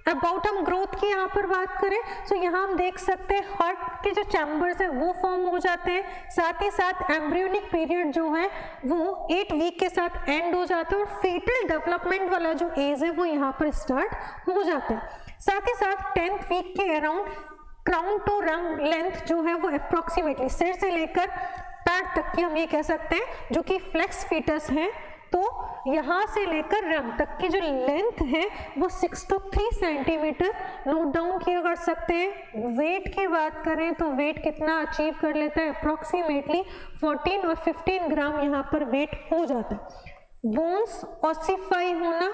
अबाउट हम ग्रोथ की यहाँ पर बात करें, तो यहाँ हम देख सकते हैं हार्ट के जो चैम्बर्स हैं वो फॉर्म हो जाते हैं। साथ ही साथ एम्ब्रियोनिक पीरियड जो है वो 8 वीक के साथ एंड हो जाता है, और फेटल डेवलपमेंट वाला जो एज है वो यहाँ पर स्टार्ट हो जाता है। साथ ही साथ 10th वीक के around crown to rump length जो है वो अप्रॉक्सीमेटली सिर से लेकर पैर तक की हम ये कह सकते हैं, जो कि फ्लेक्स फीटस है, तो यहाँ से लेकर रम तक की जो लेंथ है वो 6 to 3 सेंटीमीटर नोट डाउन किया कर सकते हैं। वेट की बात करें तो वेट कितना अचीव कर लेता है? अप्रॉक्सीमेटली 14 और 15 ग्राम यहाँ पर वेट हो जाता है। बोन्स ऑसिफाई होना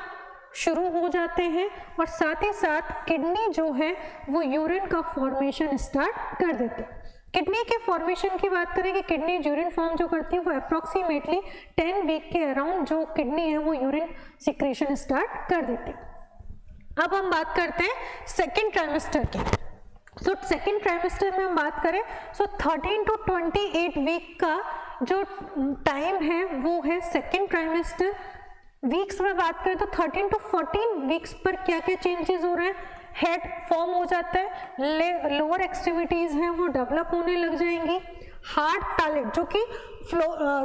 शुरू हो जाते हैं, और साथ ही साथ किडनी जो है वो यूरिन का फॉर्मेशन स्टार्ट कर देते हैं। किडनी के फॉर्मेशन की बात करें कि किडनी यूरिन फॉर्म जो करती है वो अप्रॉक्सीमेटली 10 वीक के अराउंड जो किडनी है वो यूरिन सिक्रेशन स्टार्ट कर देती है। अब हम बात करते हैं सेकेंड ट्राइमेस्टर की। सो सेकेंड ट्राइमेस्टर में हम बात करें, सो 13 to 28 वीक का जो टाइम है वो है सेकेंड ट्राइमेस्टर। वीक्स में बात करें तो 13 to 14 वीक्स पर क्या क्या चेंजेस हो रहे हैं? हेड फॉर्म हो जाता है, लोअर एक्सट्रीमिटीज हैं वो डेवलप होने लग जाएंगी, हार्ड पैलेट जो कि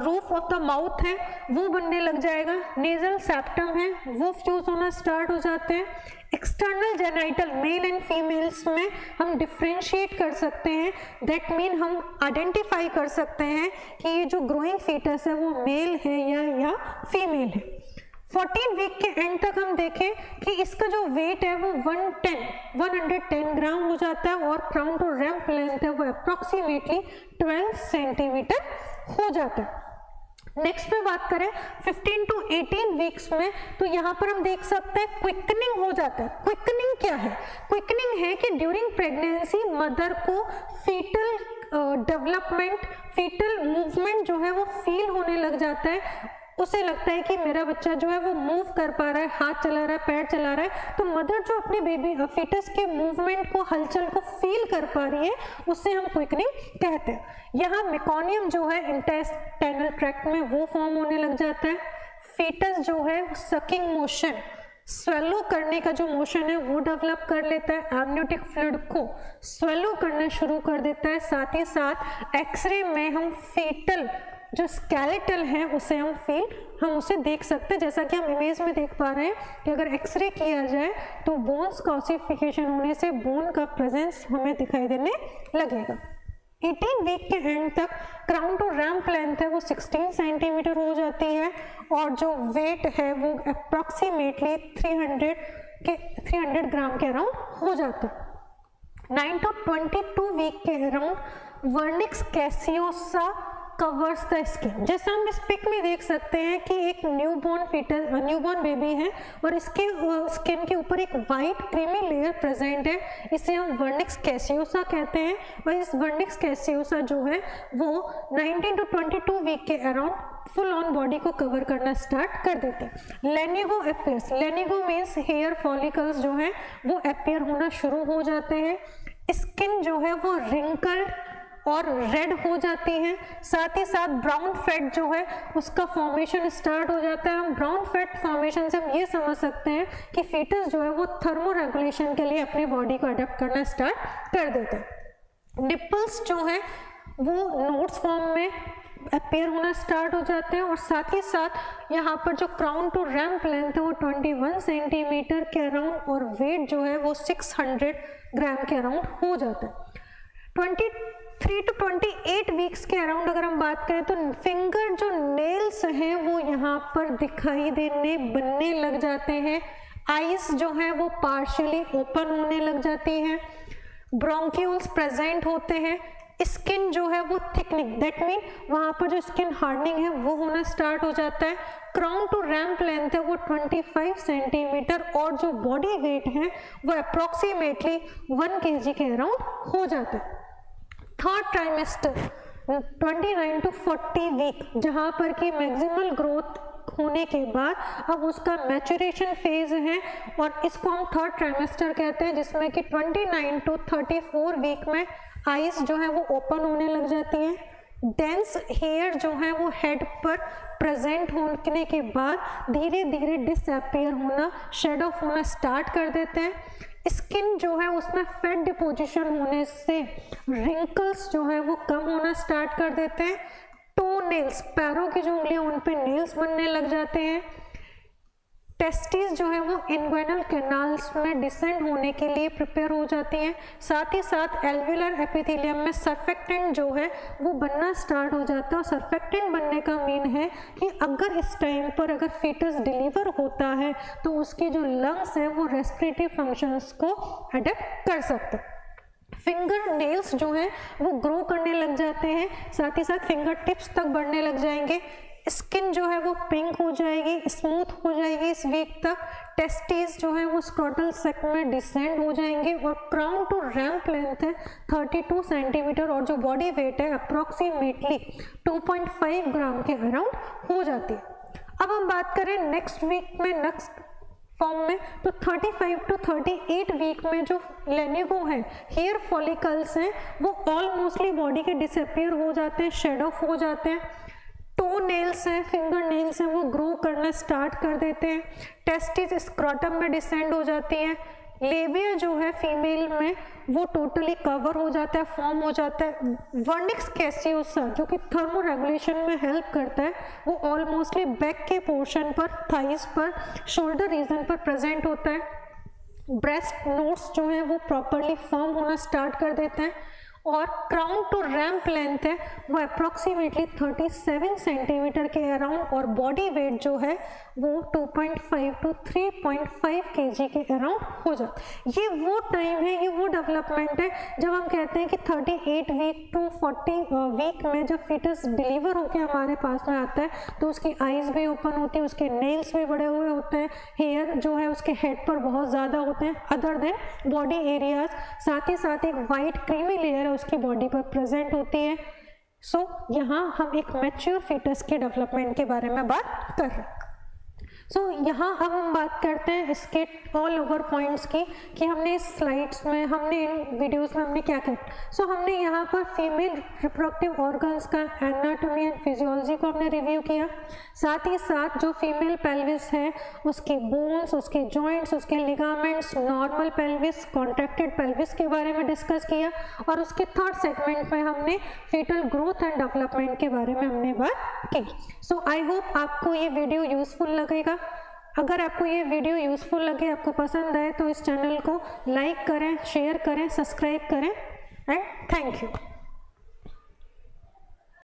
रूफ ऑफ द माउथ है वो बनने लग जाएगा, नेजल सेप्टम है वो फ्यूज होना स्टार्ट हो जाते हैं। External genital male and females में हम डिफ्रेंशिएट कर सकते हैं, दैट मीन हम आइडेंटिफाई कर सकते हैं कि ये जो ग्रोइंग फीटस है वो मेल है या फीमेल है। 14 वीक के एंड तक हम देखें कि इसका जो वेट है वो 110 ग्राम हो जाता है, और क्राउन टू रैम्प लेंथ है वो अप्रॉक्सीमेटली 12 सेंटीमीटर हो जाता है। नेक्स्ट पे बात करें 15 to 18 वीक्स में, तो यहाँ पर हम देख सकते हैं क्विकनिंग हो जाता है। क्विकनिंग क्या है? क्विकनिंग है कि ड्यूरिंग प्रेगनेंसी मदर को फीटल डेवलपमेंट, फीटल मूवमेंट जो है वो फील होने लग जाता है। उसे लगता है कि मेरा बच्चा जो है वो मूव कर पा रहा है, हाथ चला रहा है, पैर चला रहा है, तो मदर जो अपने बेबी फीटस के मूवमेंट को, हलचल को फील कर पा रही है, उससे हम क्विकनिंग कहते हैं। यहाँ मेकोनियम जो है इंटेस्टाइनल ट्रैक्ट में वो फॉर्म होने लग जाता है। फीटस जो है सकिंग मोशन, स्वेलो करने का जो मोशन है वो डेवलप कर लेता है, एमनियोटिक फ्लूइड को स्वेलो करना शुरू कर देता है। साथ ही साथ एक्सरे में हम फीटल जो स्केलेटल है उसे हम उसे देख सकते हैं, जैसा कि हम इमेज में देख पा रहे हैं कि अगर एक्सरे किया जाए तो बोन्स का ऑसिफिकेशन होने से बोन का प्रेजेंस हमें दिखाई देने लगेगा। 18 वीक के एंड तक क्राउन टू रैम्प लेंथ है वो 16 सेंटीमीटर हो जाती है और जो वेट है वो अप्रॉक्सीमेटली 300 ग्राम के अराउंड हो जाता है। 9 to 22 वीक के around vernix caseosa covers the skin. जैसा हम इस पिक में देख सकते हैं कि एक न्यूबॉर्न बेबी है और इसके स्किन के ऊपर एक वाइट क्रीमी लेयर प्रेजेंट है, इसे हम वर्निक्स कैसियोसा कहते हैं। और इस वर्निक्स कैसियोसा जो है वो 19 to 22 वीक के अराउंड फुल ऑन बॉडी को कवर करना स्टार्ट कर देते हैं। लेनिगो अपीयर्स, लेनिगो मीन्स हेयर फॉलिकल्स जो है वो अपीयर होना शुरू हो जाते हैं। स्किन जो है वो रिंकल्ड और रेड हो जाती है, साथ ही साथ ब्राउन फैट जो है उसका फॉर्मेशन स्टार्ट हो जाता है। हम ब्राउन फैट फॉर्मेशन से हम ये समझ सकते हैं कि फीटस जो है वो थर्मो रेगुलेशन के लिए अपनी बॉडी को अडेप्ट करना स्टार्ट कर देते हैं। निपल्स जो है वो नोट्स फॉर्म में अपीयर होना स्टार्ट हो जाते हैं और साथ ही साथ यहाँ पर जो क्राउन टू रैम्प लेंथ है वो 21 सेंटीमीटर के अराउंड और वेट जो है वो 600 ग्राम के अराउंड हो जाता है। 23 to 28 वीक्स के अराउंड अगर हम बात करें तो फिंगर जो नेल्स हैं वो यहाँ पर दिखाई देने बनने लग जाते हैं। आईज जो है वो पार्शियली ओपन होने लग जाती हैं। ब्रोंक्यूल्स प्रेजेंट होते हैं। स्किन जो है वो थिकनिंग, दैट मीन वहाँ पर जो स्किन हार्डनिंग है वो होना स्टार्ट हो जाता है। क्राउन टू रैम्प लेंथ है वो 25 सेंटीमीटर और जो बॉडी वेट है वो अप्रॉक्सीमेटली 1 kg के अराउंड हो जाता है। थर्ड ट्राइमेस्टर 29 to 40 वीक, जहाँ पर कि मैक्सिमल ग्रोथ होने के बाद अब उसका मैचुरेशन फेज है और इसको हम थर्ड ट्राइमेस्टर कहते हैं, जिसमें कि 29 to 34 वीक में आईज जो है वो ओपन होने लग जाती हैं। डेंस हेयर जो है वो हेड पर प्रेजेंट होने के बाद धीरे धीरे डिसअपीयर होना, शेड ऑफ होना स्टार्ट कर देते हैं। स्किन जो है उसमें फैट डिपोजिशन होने से रिंकल्स जो है वो कम होना स्टार्ट कर देते हैं। टो नेल्स, पैरों की जो उंगलियां उन पे नेल्स बनने लग जाते हैं। टेस्टिस जो है वो इन्ग्वाइनल कैनाल्स में डिसेंड होने के लिए प्रिपेयर हो जाती हैं। साथ ही साथ एल्वियुलर एपिथेलियम में सर्फेक्टेंट जो है वो बनना स्टार्ट हो जाता है और सर्फेक्टेंट बनने का मीन है कि अगर इस टाइम पर अगर फीटस डिलीवर होता है तो उसके जो लंग्स हैं वो रेस्पिरेटरी फंक्शंस को अडेप्ट कर सकते हैं। फिंगर नेल्स जो हैं वो ग्रो करने लग जाते हैं, साथ ही साथ फिंगर टिप्स तक बढ़ने लग जाएंगे। स्किन जो है वो पिंक हो जाएगी, स्मूथ हो जाएगी इस वीक तक। टेस्टिस जो है वो स्क्रोटल सेक में डिसेंड हो जाएंगे और क्राउन टू रैम्प लेंथ है 32 सेंटीमीटर और जो बॉडी वेट है अप्रॉक्सीमेटली 2.5 ग्राम के अराउंड हो जाती है। अब हम बात करें नेक्स्ट वीक में, नेक्स्ट फॉर्म में, तो 35 to 38 वीक में जो लेनिगो है, हेयर फॉलिकल्स हैं वो ऑलमोस्टली बॉडी के डिसअपीयर हो जाते हैं, शेड ऑफ हो जाते हैं। टो नेल्स हैं, फिंगर नेल्स हैं वो ग्रो करना स्टार्ट कर देते हैं। टेस्टिस स्क्रोटम में डिसेंड हो जाती है। लेबिया जो है फीमेल में वो टोटली कवर हो जाता है, फॉर्म हो जाता है। वर्निक्स कैसियोसा जो कि थर्मो रेगुलेशन में हेल्प करता है वो ऑलमोस्टली बैक के पोर्शन पर, थाइस पर, शोल्डर रीजन पर प्रेजेंट होता है। ब्रेस्ट नोट्स जो है वो प्रॉपरली फॉर्म होना स्टार्ट कर देते हैं और क्राउन टू रैम्प लेंथ है वो अप्रॉक्सीमेटली 37 सेंटीमीटर के अराउंड और बॉडी वेट जो है वो 2.5 to 3.5 kg के अराउंड हो जाता है। ये वो टाइम है, ये वो डेवलपमेंट है जब हम कहते हैं कि 38 वीक टू 40 वीक में जब फीटस डिलीवर होकर हमारे पास में आता है तो उसकी आईज भी ओपन होती है, उसके नेल्स भी बड़े हुए होते हैं, हेयर जो है उसके हेड पर बहुत ज़्यादा होते हैं अदर देन बॉडी एरियाज। साथ ही साथ एक वाइट क्रीमी लेयर है उसकी बॉडी पर प्रेजेंट होती है। सो यहाँ हम एक मैच्योर फीटस के डेवलपमेंट के बारे में बात कर रहे हैं। यहाँ अब हम बात करते हैं इसके ऑल ओवर पॉइंट्स की कि हमने इस स्लाइड्स में, हमने इन वीडियोस में हमने क्या किया। हमने यहाँ पर फीमेल रिप्रोडक्टिव ऑर्गन्स का एनाटॉमी एंड फिजियोलॉजी को हमने रिव्यू किया, साथ ही साथ जो फीमेल पेल्विस है उसके बोन्स, उसके जॉइंट्स, उसके ligaments, normal pelvis, contracted pelvis के बारे में डिस्कस किया, और उसके थर्ड सेगमेंट में हमने फीटल ग्रोथ एंड डेवलपमेंट के बारे में हमने बात की। आई होप आपको ये वीडियो यूजफुल लगेगा। अगर आपको ये वीडियो यूजफुल लगे, आपको पसंद आए, तो इस चैनल को लाइक करें, शेयर करें, सब्सक्राइब करें, एंड थैंक यू।